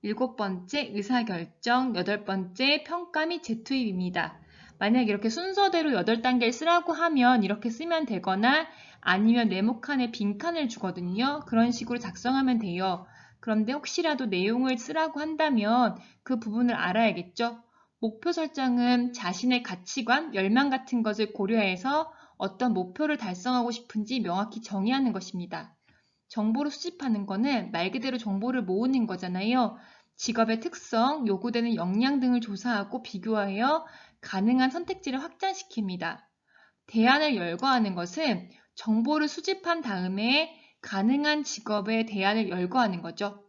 7번째, 의사 결정. 8번째, 평가 및 재투입입니다. 만약 이렇게 순서대로 8단계를 쓰라고 하면 이렇게 쓰면 되거나 아니면 네모칸에 빈칸을 주거든요. 그런 식으로 작성하면 돼요. 그런데 혹시라도 내용을 쓰라고 한다면 그 부분을 알아야겠죠. 목표 설정은 자신의 가치관, 열망 같은 것을 고려해서 어떤 목표를 달성하고 싶은지 명확히 정의하는 것입니다. 정보를 수집하는 거는 말 그대로 정보를 모으는 거잖아요. 직업의 특성, 요구되는 역량 등을 조사하고 비교하여 가능한 선택지를 확장시킵니다. 대안을 열거하는 것은 정보를 수집한 다음에 가능한 직업의 대안을 열거하는 거죠.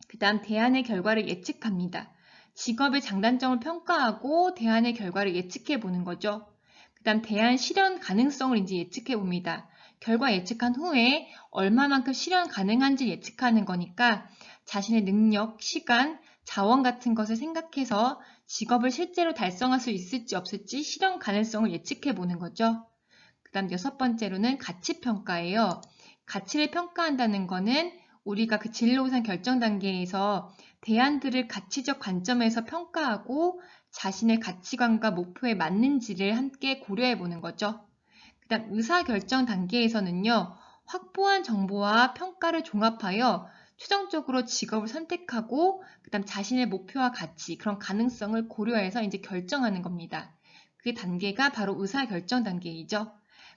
그 다음 대안의 결과를 예측합니다. 직업의 장단점을 평가하고 대안의 결과를 예측해 보는 거죠. 그 다음 대안 실현 가능성을 이제 예측해 봅니다. 결과 예측한 후에 얼마만큼 실현 가능한지 예측하는 거니까 자신의 능력, 시간, 자원 같은 것을 생각해서 직업을 실제로 달성할 수 있을지 없을지 실현 가능성을 예측해 보는 거죠. 그 다음 6번째로는 가치평가예요. 가치를 평가한다는 거는 우리가 그 진로우선 결정 단계에서 대안들을 가치적 관점에서 평가하고 자신의 가치관과 목표에 맞는지를 함께 고려해 보는 거죠. 그 다음 의사결정 단계에서는요. 확보한 정보와 평가를 종합하여 최종적으로 직업을 선택하고 그다음 자신의 목표와 가치, 그런 가능성을 고려해서 이제 결정하는 겁니다. 그 단계가 바로 의사결정 단계이죠.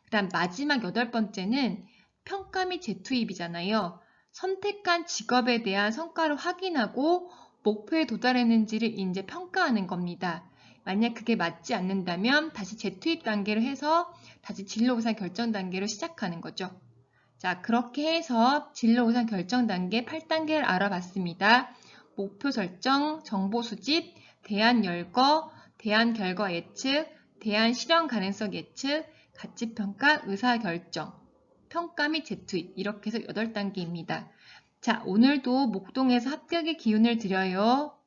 그다음 마지막 8번째는 평가 및 재투입이잖아요. 선택한 직업에 대한 성과를 확인하고 목표에 도달했는지를 이제 평가하는 겁니다. 만약 그게 맞지 않는다면 다시 재투입 단계를 해서 다시 진로 의사 결정 단계로 시작하는 거죠. 자, 그렇게 해서 진로 의사 결정 단계 8단계를 알아봤습니다. 목표 설정, 정보 수집, 대안 열거, 대안 결과 예측, 대안 실현 가능성 예측, 가치 평가, 의사 결정, 평가 및 재투입, 이렇게 해서 8단계입니다. 자, 오늘도 목동에서 합격의 기운을 드려요.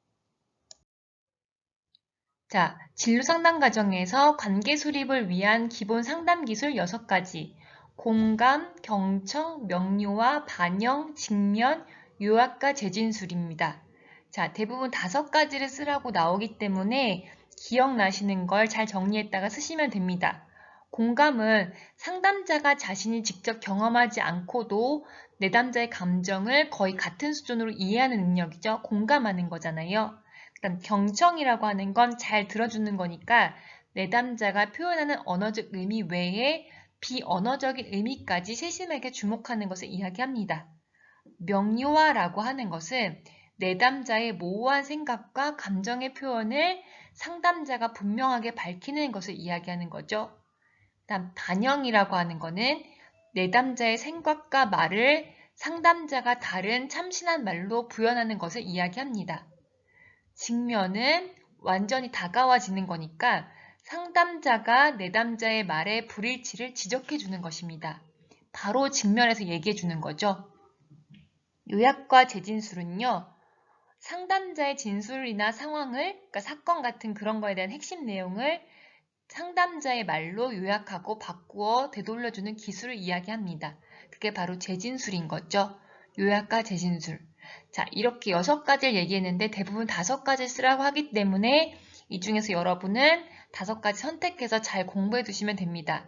자, 진로 상담 과정에서 관계 수립을 위한 기본 상담 기술 6가지. 공감, 경청, 명료와 반영, 직면, 요약과 재진술입니다. 자, 대부분 5가지를 쓰라고 나오기 때문에 기억나시는 걸 잘 정리했다가 쓰시면 됩니다. 공감은 상담자가 자신이 직접 경험하지 않고도 내담자의 감정을 거의 같은 수준으로 이해하는 능력이죠. 공감하는 거잖아요. 그다음 경청이라고 하는 건 잘 들어주는 거니까 내담자가 표현하는 언어적 의미 외에 비언어적인 의미까지 세심하게 주목하는 것을 이야기합니다. 명료화라고 하는 것은 내담자의 모호한 생각과 감정의 표현을 상담자가 분명하게 밝히는 것을 이야기하는 거죠. 다음 반영이라고 하는 것은 내담자의 생각과 말을 상담자가 다른 참신한 말로 구현하는 것을 이야기합니다. 직면은 완전히 다가와지는 거니까 상담자가 내담자의 말의 불일치를 지적해 주는 것입니다. 바로 직면해서 얘기해 주는 거죠. 요약과 재진술은요, 상담자의 진술이나 상황을, 그러니까 사건 같은 그런 거에 대한 핵심 내용을 상담자의 말로 요약하고 바꾸어 되돌려주는 기술을 이야기합니다. 그게 바로 재진술인 거죠. 요약과 재진술. 자, 이렇게 6가지를 얘기했는데 대부분 5가지 쓰라고 하기 때문에 이 중에서 여러분은 5가지 선택해서 잘 공부해 두시면 됩니다.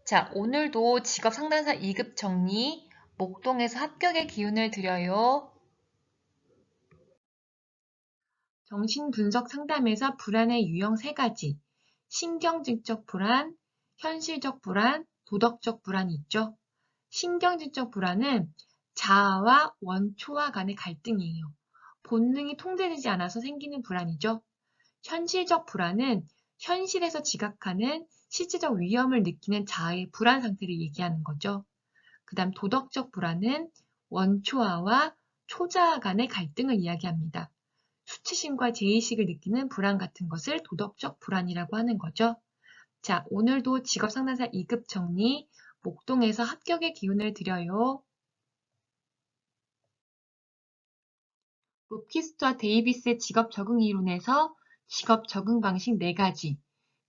자, 오늘도 직업 상담사 2급 정리, 목동에서 합격의 기운을 드려요. 정신분석 상담에서 불안의 유형 3가지. 신경질적 불안, 현실적 불안, 도덕적 불안이 있죠. 신경질적 불안은 자아와 원초와 간의 갈등이에요. 본능이 통제되지 않아서 생기는 불안이죠. 현실적 불안은 현실에서 지각하는 실제적 위험을 느끼는 자아의 불안 상태를 얘기하는 거죠. 그 다음 도덕적 불안은 원초아와 초자아 간의 갈등을 이야기합니다. 수치심과 죄의식을 느끼는 불안 같은 것을 도덕적 불안이라고 하는 거죠. 자, 오늘도 직업상담사 2급 정리, 목동에서 합격의 기운을 드려요. 로키스트와 데이비스의 직업 적응 이론에서 직업 적응 방식 4가지,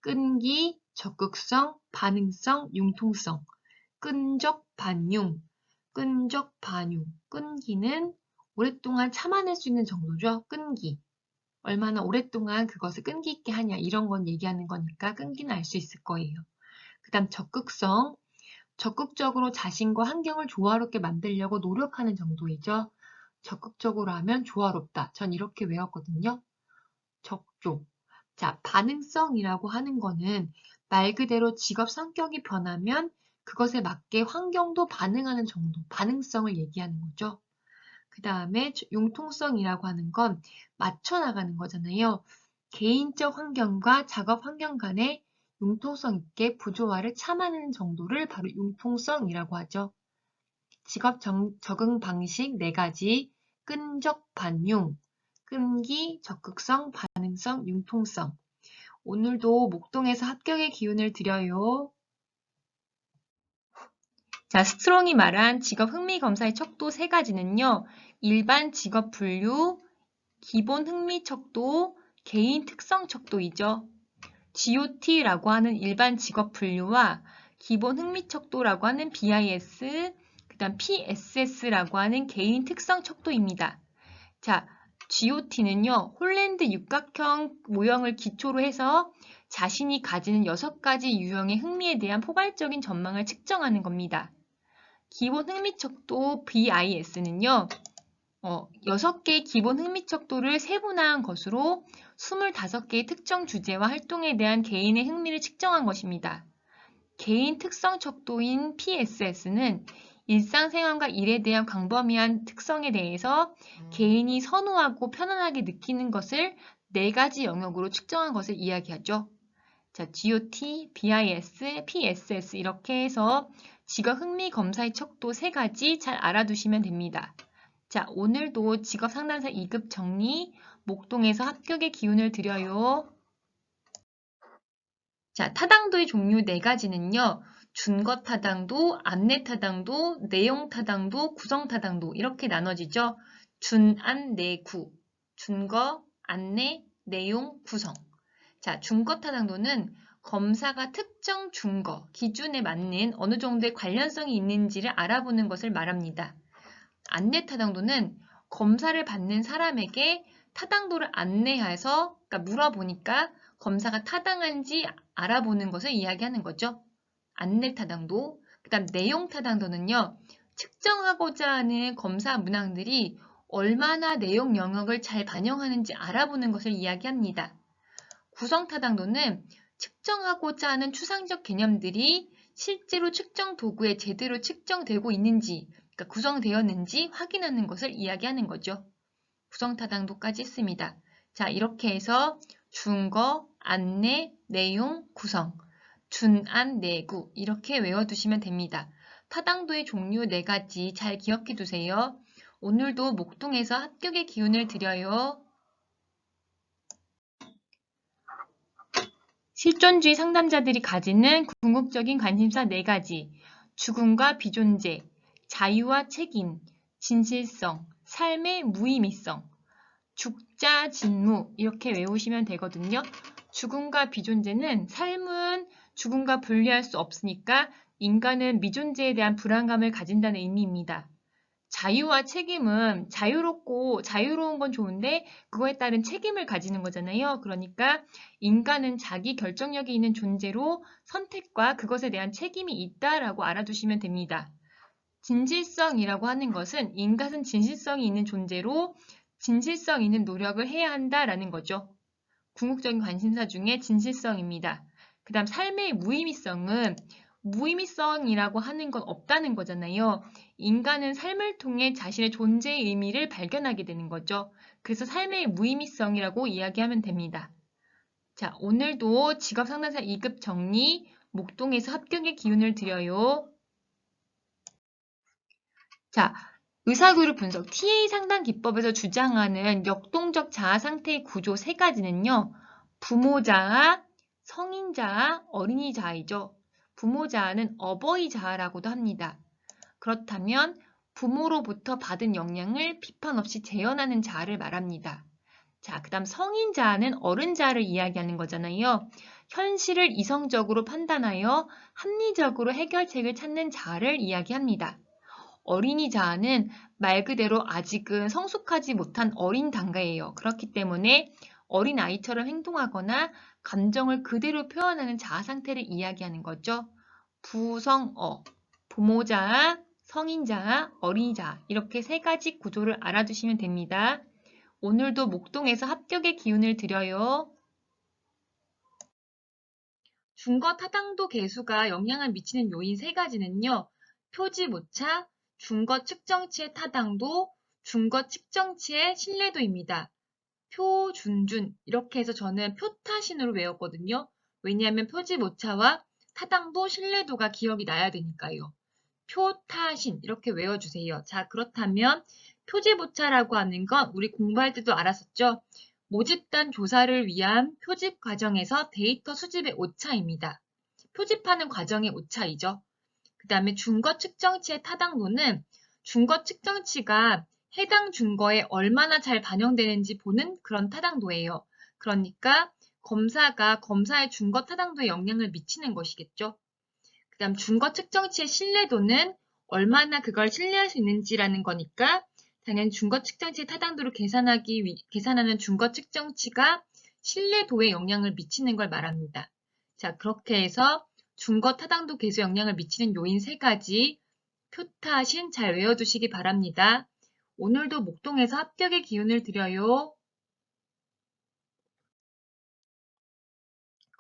끈기, 적극성, 반응성, 융통성, 끈적, 반융, 끈적, 반융, 끈기는 오랫동안 참아낼 수 있는 정도죠. 끈기. 얼마나 오랫동안 그것을 끈기 있게 하냐 이런 건 얘기하는 거니까 끈기는 알 수 있을 거예요. 그 다음 적극성. 적극적으로 자신과 환경을 조화롭게 만들려고 노력하는 정도이죠. 적극적으로 하면 조화롭다. 전 이렇게 외웠거든요. 적조. 자, 반응성이라고 하는 거는 말 그대로 직업 성격이 변하면 그것에 맞게 환경도 반응하는 정도, 반응성을 얘기하는 거죠. 그 다음에 융통성이라고 하는 건 맞춰나가는 거잖아요. 개인적 환경과 작업 환경 간의 융통성 있게 부조화를 참아내는 정도를 바로 융통성이라고 하죠. 직업 적응 방식 4가지, 끈적, 반융, 끈기, 적극성, 반응성, 융통성. 오늘도 목동에서 합격의 기운을 드려요. 자, 스트롱이 말한 직업 흥미 검사의 척도 3가지는요. 일반 직업 분류, 기본 흥미 척도, 개인 특성 척도이죠. GOT라고 하는 일반 직업 분류와 기본 흥미 척도라고 하는 BIS, 그다음 PSS라고 하는 개인 특성 척도입니다. 자, GOT는요, 홀랜드 육각형 모형을 기초로 해서 자신이 가지는 6가지 유형의 흥미에 대한 포괄적인 전망을 측정하는 겁니다. 기본 흥미척도 BIS는요. 6개의 기본 흥미척도를 세분화한 것으로 25개의 특정 주제와 활동에 대한 개인의 흥미를 측정한 것입니다. 개인 특성 척도인 PSS는 일상생활과 일에 대한 광범위한 특성에 대해서 개인이 선호하고 편안하게 느끼는 것을 4가지 영역으로 측정한 것을 이야기하죠. 자, GOT, BIS, PSS 이렇게 해서 직업 흥미 검사의 척도 3가지 잘 알아두시면 됩니다. 자, 오늘도 직업 상담사 2급 정리, 목동에서 합격의 기운을 드려요. 자, 타당도의 종류 4가지는요. 준거 타당도, 안내 타당도, 내용 타당도, 구성 타당도 이렇게 나눠지죠. 준, 안, 내, 구. 준거, 안내, 내용, 구성. 자, 준거 타당도는 검사가 특정 준거, 기준에 맞는 어느 정도의 관련성이 있는지를 알아보는 것을 말합니다. 안내 타당도는 검사를 받는 사람에게 타당도를 안내해서 그러니까 물어보니까 검사가 타당한지 알아보는 것을 이야기하는 거죠. 안내 타당도. 그다음 내용 타당도는요. 측정하고자 하는 검사 문항들이 얼마나 내용 영역을 잘 반영하는지 알아보는 것을 이야기합니다. 구성 타당도는 측정하고자 하는 추상적 개념들이 실제로 측정 도구에 제대로 측정되고 있는지, 그러니까 구성되었는지 확인하는 것을 이야기하는 거죠. 구성 타당도까지 있습니다. 자, 이렇게 해서 준거, 안내, 내용, 구성, 준, 안, 내구 이렇게 외워두시면 됩니다. 타당도의 종류 4가지 잘 기억해 두세요. 오늘도 목동에서 합격의 기운을 드려요. 실존주의 상담자들이 가지는 궁극적인 관심사 4가지, 죽음과 비존재, 자유와 책임, 진실성, 삶의 무의미성, 죽자, 진무 이렇게 외우시면 되거든요. 죽음과 비존재는 삶은 죽음과 분리할 수 없으니까 인간은 미존재에 대한 불안감을 가진다는 의미입니다. 자유와 책임은 자유로운 건 좋은데 그거에 따른 책임을 가지는 거잖아요. 그러니까 인간은 자기 결정력이 있는 존재로 선택과 그것에 대한 책임이 있다라고 알아두시면 됩니다. 진실성이라고 하는 것은 인간은 진실성이 있는 존재로 진실성 있는 노력을 해야 한다라는 거죠. 궁극적인 관심사 중에 진실성입니다. 그 다음 삶의 무의미성은 무의미성이라고 하는 건 없다는 거잖아요. 인간은 삶을 통해 자신의 존재의 의미를 발견하게 되는 거죠. 그래서 삶의 무의미성이라고 이야기하면 됩니다. 자, 오늘도 직업 상담사 2급 정리, 목동에서 합격의 기운을 드려요. 자, 의사그룹 분석 TA 상담 기법에서 주장하는 역동적 자아 상태의 구조 3가지는요. 부모 자아, 성인 자아, 어린이 자아이죠. 부모 자아는 어버이 자아라고도 합니다. 그렇다면 부모로부터 받은 영향을 비판 없이 재현하는 자아를 말합니다. 자, 그 다음 성인 자아는 어른 자아를 이야기하는 거잖아요. 현실을 이성적으로 판단하여 합리적으로 해결책을 찾는 자아를 이야기합니다. 어린이 자아는 말 그대로 아직은 성숙하지 못한 어린 단계예요. 그렇기 때문에 어린 아이처럼 행동하거나 감정을 그대로 표현하는 자아 상태를 이야기하는 거죠. 부성어, 부모 자아, 성인 자아, 어린이 자아 이렇게 3가지 구조를 알아두시면 됩니다. 오늘도 목동에서 합격의 기운을 드려요. 준거 타당도 계수가 영향을 미치는 요인 3가지는요. 표지 모차, 준거 측정치의 타당도, 준거 측정치의 신뢰도입니다. 표, 준 이렇게 해서 저는 표타신으로 외웠거든요. 왜냐하면 표지 모차와 타당도, 신뢰도가 기억이 나야 되니까요. 표타신 이렇게 외워주세요. 자, 그렇다면 표지 모차라고 하는 건 우리 공부할 때도 알았었죠. 모집단 조사를 위한 표집 과정에서 데이터 수집의 오차입니다. 표집하는 과정의 오차이죠. 그 다음에 준거 측정치의 타당도는 준거 측정치가 해당 준거에 얼마나 잘 반영되는지 보는 그런 타당도예요. 그러니까 검사가 검사의 준거 타당도에 영향을 미치는 것이겠죠. 그 다음 준거 측정치의 신뢰도는 얼마나 그걸 신뢰할 수 있는지라는 거니까 당연히 준거 측정치의 타당도를 계산하는 준거 측정치가 신뢰도에 영향을 미치는 걸 말합니다. 자, 그렇게 해서 준거 타당도 계수 영향을 미치는 요인 3가지 표타신 잘 외워두시기 바랍니다. 오늘도 목동에서 합격의 기운을 드려요.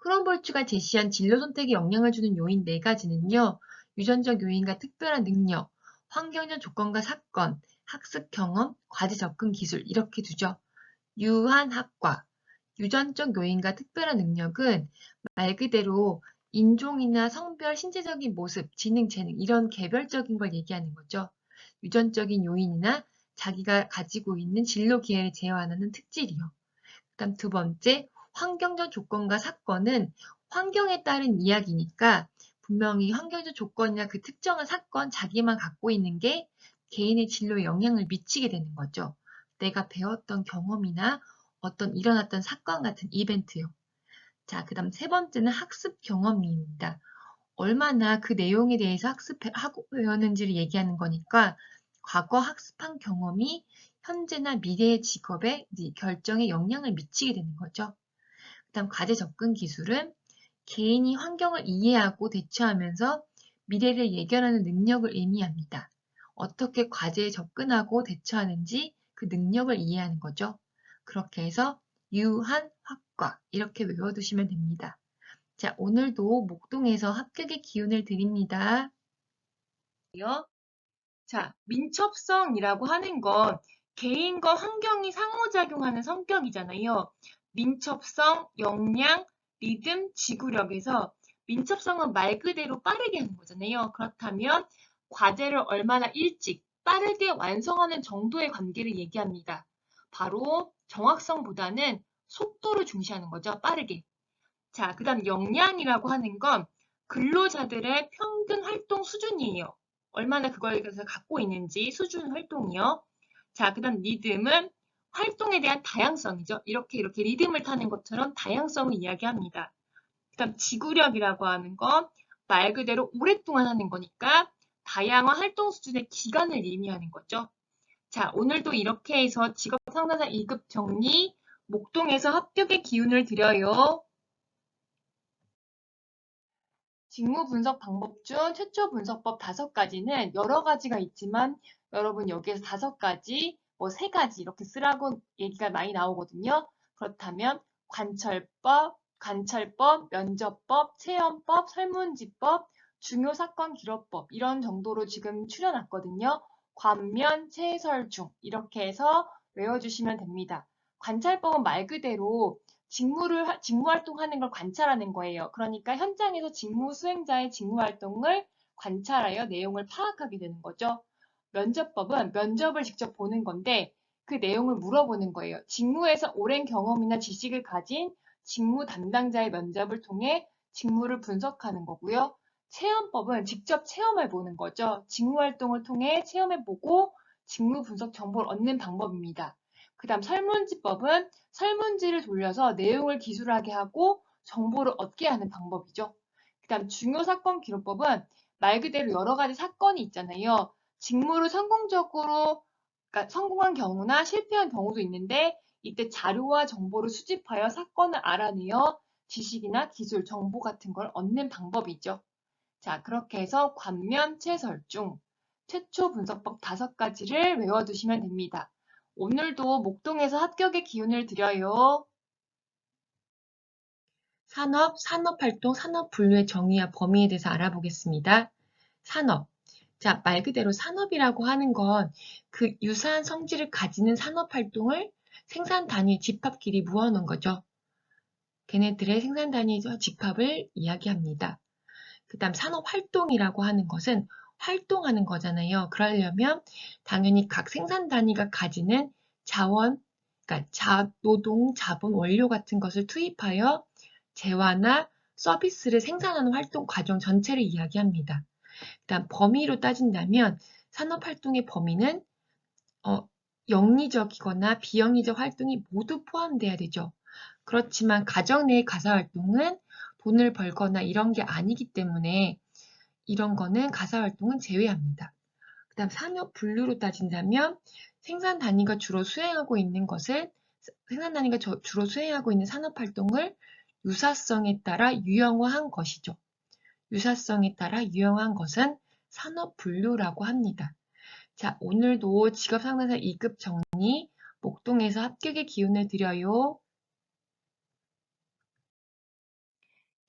크롬볼츠가 제시한 진로 선택에 영향을 주는 요인 4가지는요. 유전적 요인과 특별한 능력, 환경적 조건과 사건, 학습 경험, 과제 접근 기술 이렇게 두죠. 유한학과, 유전적 요인과 특별한 능력은 말 그대로 인종이나 성별, 신체적인 모습, 지능, 재능 이런 개별적인 걸 얘기하는 거죠. 유전적인 요인이나 자기가 가지고 있는 진로 기회를 제어하는 특질이요. 그다음 두 번째, 환경적 조건과 사건은 환경에 따른 이야기니까 분명히 환경적 조건이나 그 특정한 사건, 자기만 갖고 있는 게 개인의 진로에 영향을 미치게 되는 거죠. 내가 배웠던 경험이나 어떤 일어났던 사건 같은 이벤트요. 자, 그 다음 세 번째는 학습 경험입니다. 얼마나 그 내용에 대해서 학습하고 배웠는지를 얘기하는 거니까 과거 학습한 경험이 현재나 미래의 직업의 결정에 영향을 미치게 되는 거죠. 그 다음 과제 접근 기술은 개인이 환경을 이해하고 대처하면서 미래를 예견하는 능력을 의미합니다. 어떻게 과제에 접근하고 대처하는지 그 능력을 이해하는 거죠. 그렇게 해서 유한학과 이렇게 외워두시면 됩니다. 자, 오늘도 목동에서 합격의 기운을 드립니다. 자, 민첩성이라고 하는 건 개인과 환경이 상호작용하는 성격이잖아요. 민첩성, 역량, 리듬, 지구력에서 민첩성은 말 그대로 빠르게 하는 거잖아요. 그렇다면 과제를 얼마나 일찍, 빠르게 완성하는 정도의 관계를 얘기합니다. 바로 정확성보다는 속도를 중시하는 거죠. 빠르게. 자, 그 다음 역량이라고 하는 건 근로자들의 평균 활동 수준이에요. 얼마나 그걸 갖고 있는지 수준 활동이요. 자, 그 다음 리듬은 활동에 대한 다양성이죠. 이렇게 리듬을 타는 것처럼 다양성을 이야기합니다. 그 다음 지구력이라고 하는 건 말 그대로 오랫동안 하는 거니까 다양한 활동 수준의 기간을 의미하는 거죠. 자, 오늘도 이렇게 해서 직업 상담사 2급 정리, 목동에서 합격의 기운을 드려요. 직무 분석 방법 중 최초 분석법 5가지는 여러 가지가 있지만 여러분 여기에서 5가지, 뭐 3가지 이렇게 쓰라고 얘기가 많이 나오거든요. 그렇다면 관철법, 면접법, 체험법, 설문지법, 중요사건 기록법 이런 정도로 지금 추려놨거든요. 관면, 체설중 이렇게 해서 외워주시면 됩니다. 관찰법은 말 그대로 직무 활동하는 걸 관찰하는 거예요. 그러니까 현장에서 직무 수행자의 직무 활동을 관찰하여 내용을 파악하게 되는 거죠. 면접법은 면접을 직접 보는 건데 그 내용을 물어보는 거예요. 직무에서 오랜 경험이나 지식을 가진 직무 담당자의 면접을 통해 직무를 분석하는 거고요. 체험법은 직접 체험해 보는 거죠. 직무 활동을 통해 체험해 보고 직무 분석 정보를 얻는 방법입니다. 그 다음 설문지법은 설문지를 돌려서 내용을 기술하게 하고 정보를 얻게 하는 방법이죠. 그 다음 중요사건 기록법은 말 그대로 여러 가지 사건이 있잖아요. 직무를 성공적으로, 그러니까 성공한 경우나 실패한 경우도 있는데 이때 자료와 정보를 수집하여 사건을 알아내어 지식이나 기술, 정보 같은 걸 얻는 방법이죠. 자, 그렇게 해서 관면, 체설중, 최초 분석법 5가지를 외워두시면 됩니다. 오늘도 목동에서 합격의 기운을 드려요. 산업, 산업활동, 산업분류의 정의와 범위에 대해서 알아보겠습니다. 산업. 자, 말 그대로 산업이라고 하는 건 그 유사한 성질을 가지는 산업활동을 생산 단위 집합끼리 모아놓은 거죠. 걔네들의 생산 단위 집합을 이야기합니다. 그 다음 산업활동이라고 하는 것은 활동하는 거잖아요. 그러려면 당연히 각 생산 단위가 가지는 자원, 그러니까 노동, 자본, 원료 같은 것을 투입하여 재화나 서비스를 생산하는 활동 과정 전체를 이야기합니다. 일단 범위로 따진다면 산업활동의 범위는 영리적이거나 비영리적 활동이 모두 포함돼야 되죠. 그렇지만 가정 내의 가사활동은 돈을 벌거나 이런 게 아니기 때문에 이런 거는 가사활동은 제외합니다. 그 다음 산업 분류로 따진다면 생산 단위가 주로 수행하고 있는 산업활동을 유사성에 따라 유형화한 것이죠. 유사성에 따라 유형한 것은 산업 분류라고 합니다. 자, 오늘도 직업 상담사 2급 정리, 목동에서 합격의 기운을 드려요.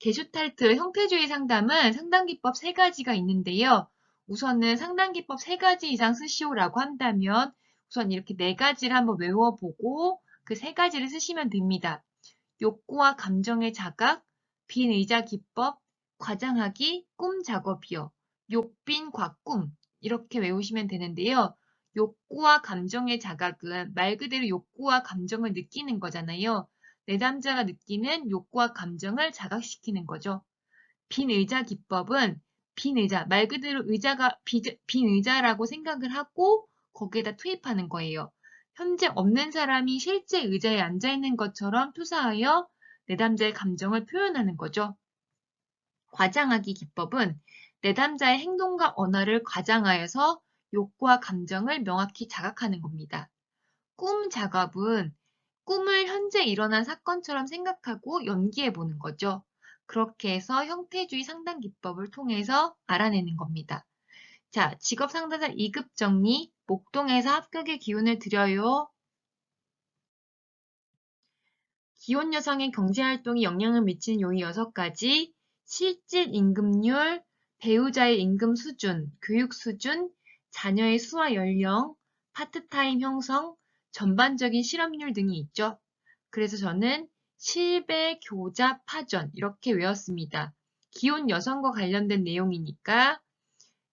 게슈탈트 형태주의 상담은 상담기법 3가지가 있는데요. 우선은 상담기법 3가지 이상 쓰시오라고 한다면 우선 이렇게 4가지를 한번 외워보고 그 3가지를 쓰시면 됩니다. 욕구와 감정의 자각, 빈의자 기법, 과장하기, 꿈 작업이요. 욕빈 과꿈 이렇게 외우시면 되는데요. 욕구와 감정의 자각은 말 그대로 욕구와 감정을 느끼는 거잖아요. 내담자가 느끼는 욕구와 감정을 자각시키는 거죠. 빈의자 기법은 빈의자, 말 그대로 의자가 빈의자라고 생각을 하고 거기에다 투입하는 거예요. 현재 없는 사람이 실제 의자에 앉아 있는 것처럼 투사하여 내담자의 감정을 표현하는 거죠. 과장하기 기법은 내담자의 행동과 언어를 과장하여서 욕구와 감정을 명확히 자각하는 겁니다. 꿈 작업은 꿈을 현재 일어난 사건처럼 생각하고 연기해 보는 거죠. 그렇게 해서 형태주의 상담 기법을 통해서 알아내는 겁니다. 자, 직업 상담사 2급 정리, 목동에서 합격의 기운을 드려요. 기혼 여성의 경제활동에 영향을 미치는 요인 6가지, 실질 임금률, 배우자의 임금 수준, 교육 수준, 자녀의 수화 연령, 파트타임 형성, 전반적인 실업률 등이 있죠. 그래서 저는 실배, 교자, 파전 이렇게 외웠습니다. 기혼 여성과 관련된 내용이니까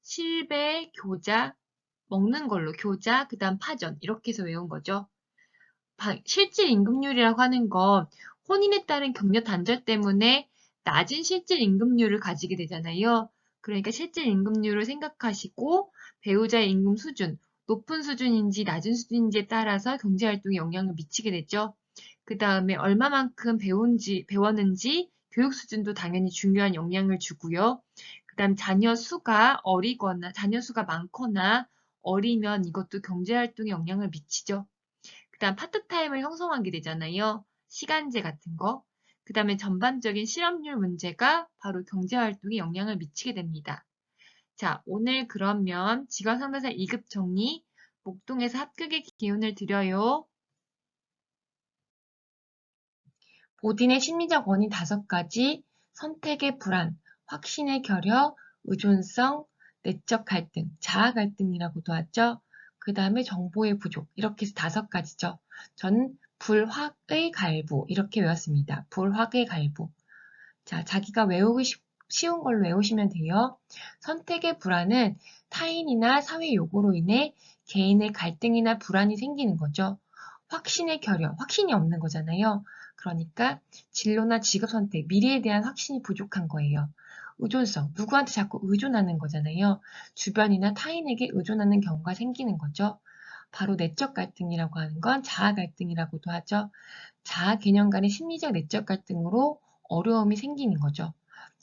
실배, 교자, 먹는 걸로 교자, 그 다음 파전 이렇게 해서 외운 거죠. 실질 임금률이라고 하는 건 혼인에 따른 격려 단절 때문에 낮은 실질 임금률을 가지게 되잖아요. 그러니까 실질 임금률을 생각하시고 배우자의 임금 수준, 높은 수준인지 낮은 수준인지에 따라서 경제활동에 영향을 미치게 되죠. 그 다음에 얼마만큼 배웠는지 교육 수준도 당연히 중요한 영향을 주고요. 그 다음 자녀 수가 많거나 어리면 이것도 경제활동에 영향을 미치죠. 그 다음 파트타임을 형성하게 되잖아요. 시간제 같은 거. 그 다음에 전반적인 실업률 문제가 바로 경제활동에 영향을 미치게 됩니다. 자, 오늘 그러면 직업상담사 2급 정리, 목동에서 합격의 기운을 드려요. 보딘의 심리적 원인 5가지, 선택의 불안, 확신의 결여, 의존성, 내적 갈등, 자아 갈등이라고도 하죠. 그 다음에 정보의 부족, 이렇게 해서 5가지죠. 저는 불확의 갈부, 이렇게 외웠습니다. 불확의 갈부. 자, 자기가 외우기 쉬운 걸로 외우시면 돼요. 선택의 불안은 타인이나 사회 요구로 인해 개인의 갈등이나 불안이 생기는 거죠. 확신의 결여, 확신이 없는 거잖아요. 그러니까 진로나 직업 선택, 미래에 대한 확신이 부족한 거예요. 의존성, 누구한테 자꾸 의존하는 거잖아요. 주변이나 타인에게 의존하는 경우가 생기는 거죠. 바로 내적 갈등이라고 하는 건 자아 갈등이라고도 하죠. 자아 개념 간의 심리적 내적 갈등으로 어려움이 생기는 거죠.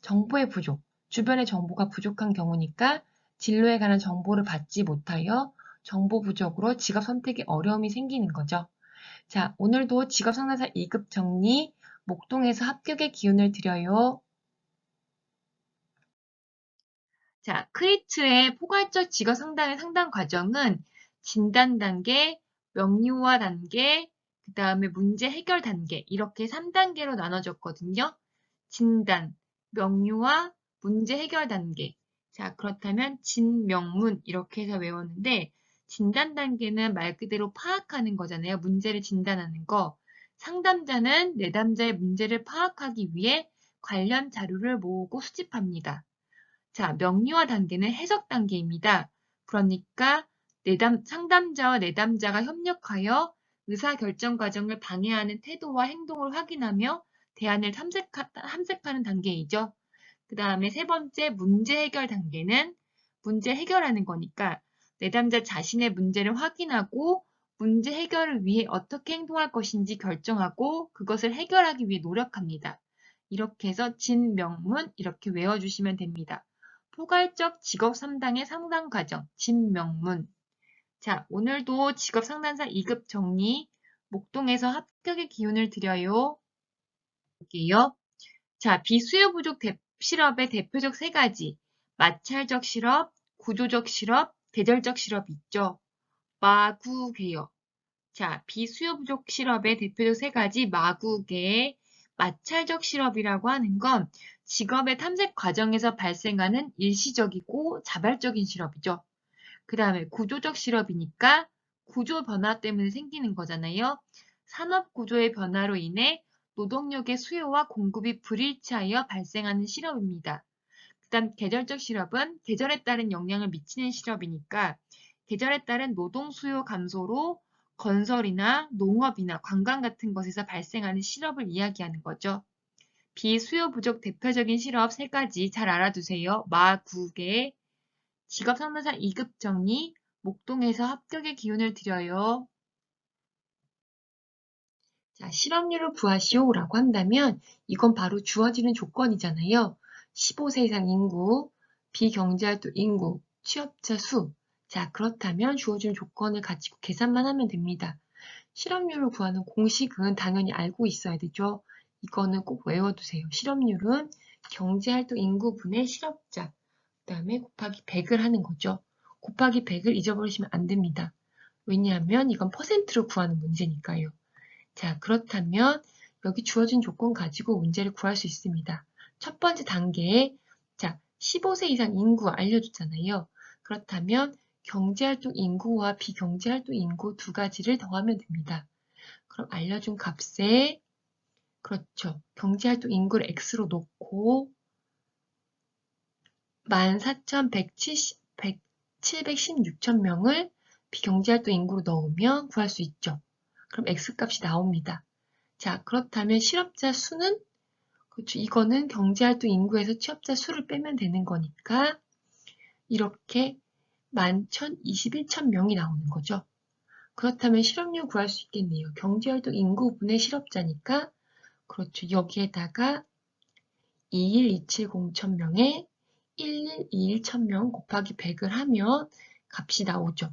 정보의 부족, 주변의 정보가 부족한 경우니까 진로에 관한 정보를 받지 못하여 정보 부족으로 직업 선택에 어려움이 생기는 거죠. 자, 오늘도 직업 상담사 2급 정리, 목동에서 합격의 기운을 드려요. 자, 크리트의 포괄적 직업 상담의 상담 과정은 진단 단계, 명료화 단계, 그 다음에 문제 해결 단계 이렇게 3단계로 나눠졌거든요. 진단, 명료화, 문제 해결 단계. 자, 그렇다면 진명문 이렇게 해서 외웠는데 진단 단계는 말 그대로 파악하는 거잖아요. 문제를 진단하는 거. 상담자는 내담자의 문제를 파악하기 위해 관련 자료를 모으고 수집합니다. 자, 명료화 단계는 해석 단계입니다. 그러니까 상담자와 내담자가 협력하여 의사결정 과정을 방해하는 태도와 행동을 확인하며 대안을 탐색하는 단계이죠. 그 다음에 3번째 문제 해결 단계는 문제 해결하는 거니까 내담자 자신의 문제를 확인하고 문제 해결을 위해 어떻게 행동할 것인지 결정하고 그것을 해결하기 위해 노력합니다. 이렇게 해서 진명문 이렇게 외워주시면 됩니다. 포괄적 직업 3단의 상담 과정, 진명문. 자, 오늘도 직업 상담사 2급 정리, 목동에서 합격의 기운을 드려요. 볼게요. 자, 비수요 부족 실업의 대표적 3가지, 마찰적 실업, 구조적 실업, 계절적 실업이 있죠. 마구계요. 자, 비수요 부족 실업의 대표적 세 가지 마구계, 마찰적 실업이라고 하는 건 직업의 탐색 과정에서 발생하는 일시적이고 자발적인 실업이죠. 그 다음에 구조적 실업이니까 구조 변화 때문에 생기는 거잖아요. 산업 구조의 변화로 인해 노동력의 수요와 공급이 불일치하여 발생하는 실업입니다. 그 다음 계절적 실업은 계절에 따른 영향을 미치는 실업이니까 계절에 따른 노동 수요 감소로 건설이나 농업이나 관광 같은 것에서 발생하는 실업을 이야기하는 거죠. 비수요 부족 대표적인 실업 세 가지 잘 알아두세요. 마구계, 직업 상담사 2급 정리, 목동에서 합격의 기운을 드려요. 자, 실업률을 구하시오라고 한다면 이건 바로 주어지는 조건이잖아요. 15세 이상 인구, 비경제활동 인구, 취업자 수. 자, 그렇다면 주어지는 조건을 가지고 계산만 하면 됩니다. 실업률을 구하는 공식은 당연히 알고 있어야 되죠. 이거는 꼭 외워두세요. 실업률은 경제활동 인구분의 실업자, 그 다음에 곱하기 100을 하는 거죠. 곱하기 100을 잊어버리시면 안 됩니다. 왜냐하면 이건 퍼센트로 구하는 문제니까요. 자, 그렇다면 여기 주어진 조건 가지고 문제를 구할 수 있습니다. 첫 번째 단계에 자, 15세 이상 인구 알려줬잖아요. 그렇다면 경제활동 인구와 비경제활동 인구 두 가지를 더하면 됩니다. 그럼 알려준 값에 그렇죠. 경제활동 인구를 x로 놓고 14,716천 명을 비경제활동 인구로 넣으면 구할 수 있죠. 그럼 x값이 나옵니다. 자, 그렇다면 실업자 수는 그렇죠. 이거는 경제활동 인구에서 취업자 수를 빼면 되는 거니까 이렇게 11,021천 명이 나오는 거죠. 그렇다면 실업률 구할 수 있겠네요. 경제활동 인구분의 실업자니까 그렇죠. 여기에다가 21270,000명에 1121,000명 곱하기 100을 하면 값이 나오죠.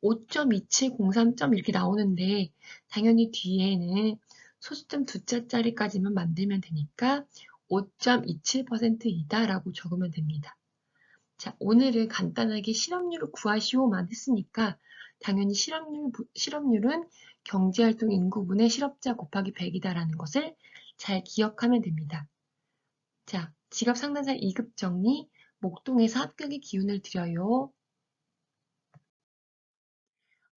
5.2703. 이렇게 나오는데 당연히 뒤에는 소수점 두 자짜리까지만 만들면 되니까 5.27%이다 라고 적으면 됩니다. 자, 오늘은 간단하게 실업률을 구하시오만 했으니까 당연히 실업률은 경제활동 인구분의 실업자 곱하기 100이다라는 것을 잘 기억하면 됩니다. 자, 직업 상담사 2급 정리, 목동에서 합격의 기운을 드려요.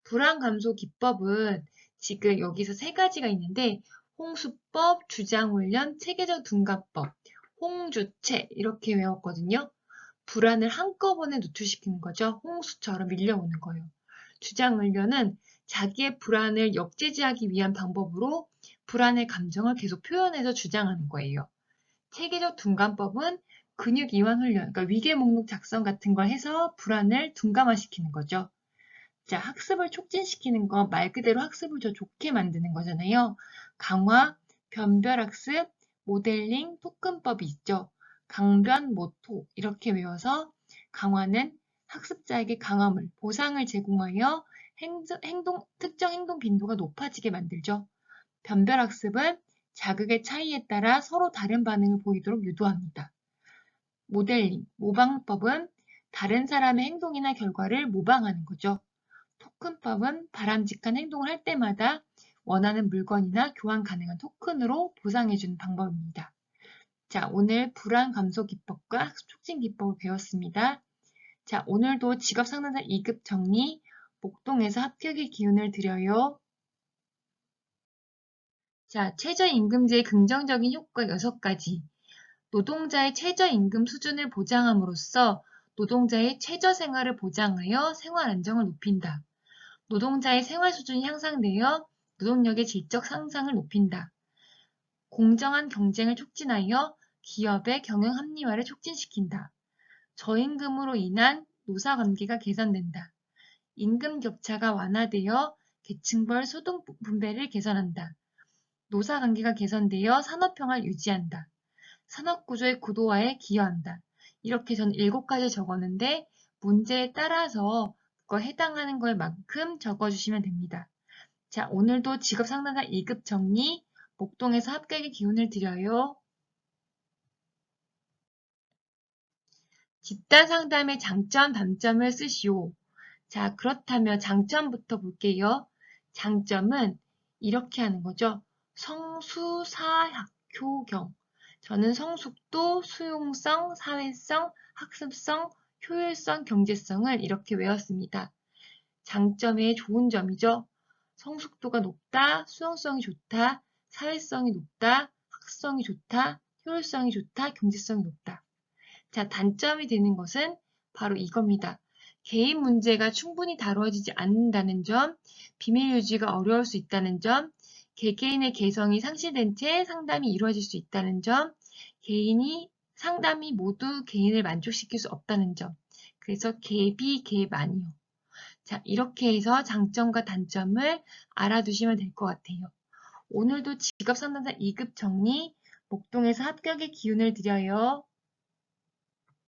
불안 감소 기법은 지금 여기서 세 가지가 있는데 홍수법, 주장훈련, 체계적 둔갑법, 홍주체 이렇게 외웠거든요. 불안을 한꺼번에 노출시키는 거죠. 홍수처럼 밀려오는 거예요. 주장훈련은 자기의 불안을 역제지하기 위한 방법으로 불안의 감정을 계속 표현해서 주장하는 거예요. 체계적 둔감법은 근육 이완 훈련, 그러니까 위계 목록 작성 같은 걸 해서 불안을 둔감화시키는 거죠. 자, 학습을 촉진시키는 건 말 그대로 학습을 더 좋게 만드는 거잖아요. 강화, 변별학습, 모델링, 토큰법이 있죠. 강변, 모토 이렇게 외워서 강화는 학습자에게 강화물, 보상을 제공하여 특정 행동 빈도가 높아지게 만들죠. 변별학습은 자극의 차이에 따라 서로 다른 반응을 보이도록 유도합니다. 모델링, 모방법은 다른 사람의 행동이나 결과를 모방하는 거죠. 토큰법은 바람직한 행동을 할 때마다 원하는 물건이나 교환 가능한 토큰으로 보상해주는 방법입니다. 자, 오늘 불안 감소 기법과 학습 촉진 기법을 배웠습니다. 자, 오늘도 직업 상담사 2급 정리, 목동에서 합격의 기운을 드려요. 자, 최저임금제의 긍정적인 효과 6가지. 노동자의 최저임금 수준을 보장함으로써 노동자의 최저생활을 보장하여 생활 안정을 높인다. 노동자의 생활 수준이 향상되어 노동력의 질적 상승을 높인다. 공정한 경쟁을 촉진하여 기업의 경영 합리화를 촉진시킨다. 저임금으로 인한 노사관계가 개선된다. 임금 격차가 완화되어 계층별 소득 분배를 개선한다. 노사관계가 개선되어 산업평화를 유지한다. 산업구조의 구도화에 기여한다. 이렇게 저는 7가지 적었는데 문제에 따라서 그거 해당하는 거에 만큼 적어주시면 됩니다. 자, 오늘도 직업상담사 2급 정리, 목동에서 합격의 기운을 드려요. 집단 상담의 장점, 단점을 쓰시오. 자, 그렇다면 장점부터 볼게요. 장점은 이렇게 하는 거죠. 성수사학효경. 저는 성숙도, 수용성, 사회성, 학습성, 효율성, 경제성을 이렇게 외웠습니다. 장점의 좋은 점이죠. 성숙도가 높다, 수용성이 좋다, 사회성이 높다, 학습성이 좋다, 효율성이 좋다, 경제성이 높다. 자, 단점이 되는 것은 바로 이겁니다. 개인 문제가 충분히 다루어지지 않는다는 점, 비밀 유지가 어려울 수 있다는 점, 개개인의 개성이 상실된 채 상담이 이루어질 수 있다는 점, 상담이 모두 개인을 만족시킬 수 없다는 점. 그래서 개비개만이요. 자, 이렇게 해서 장점과 단점을 알아두시면 될 것 같아요. 오늘도 직업상담사 2급 정리, 목동에서 합격의 기운을 드려요.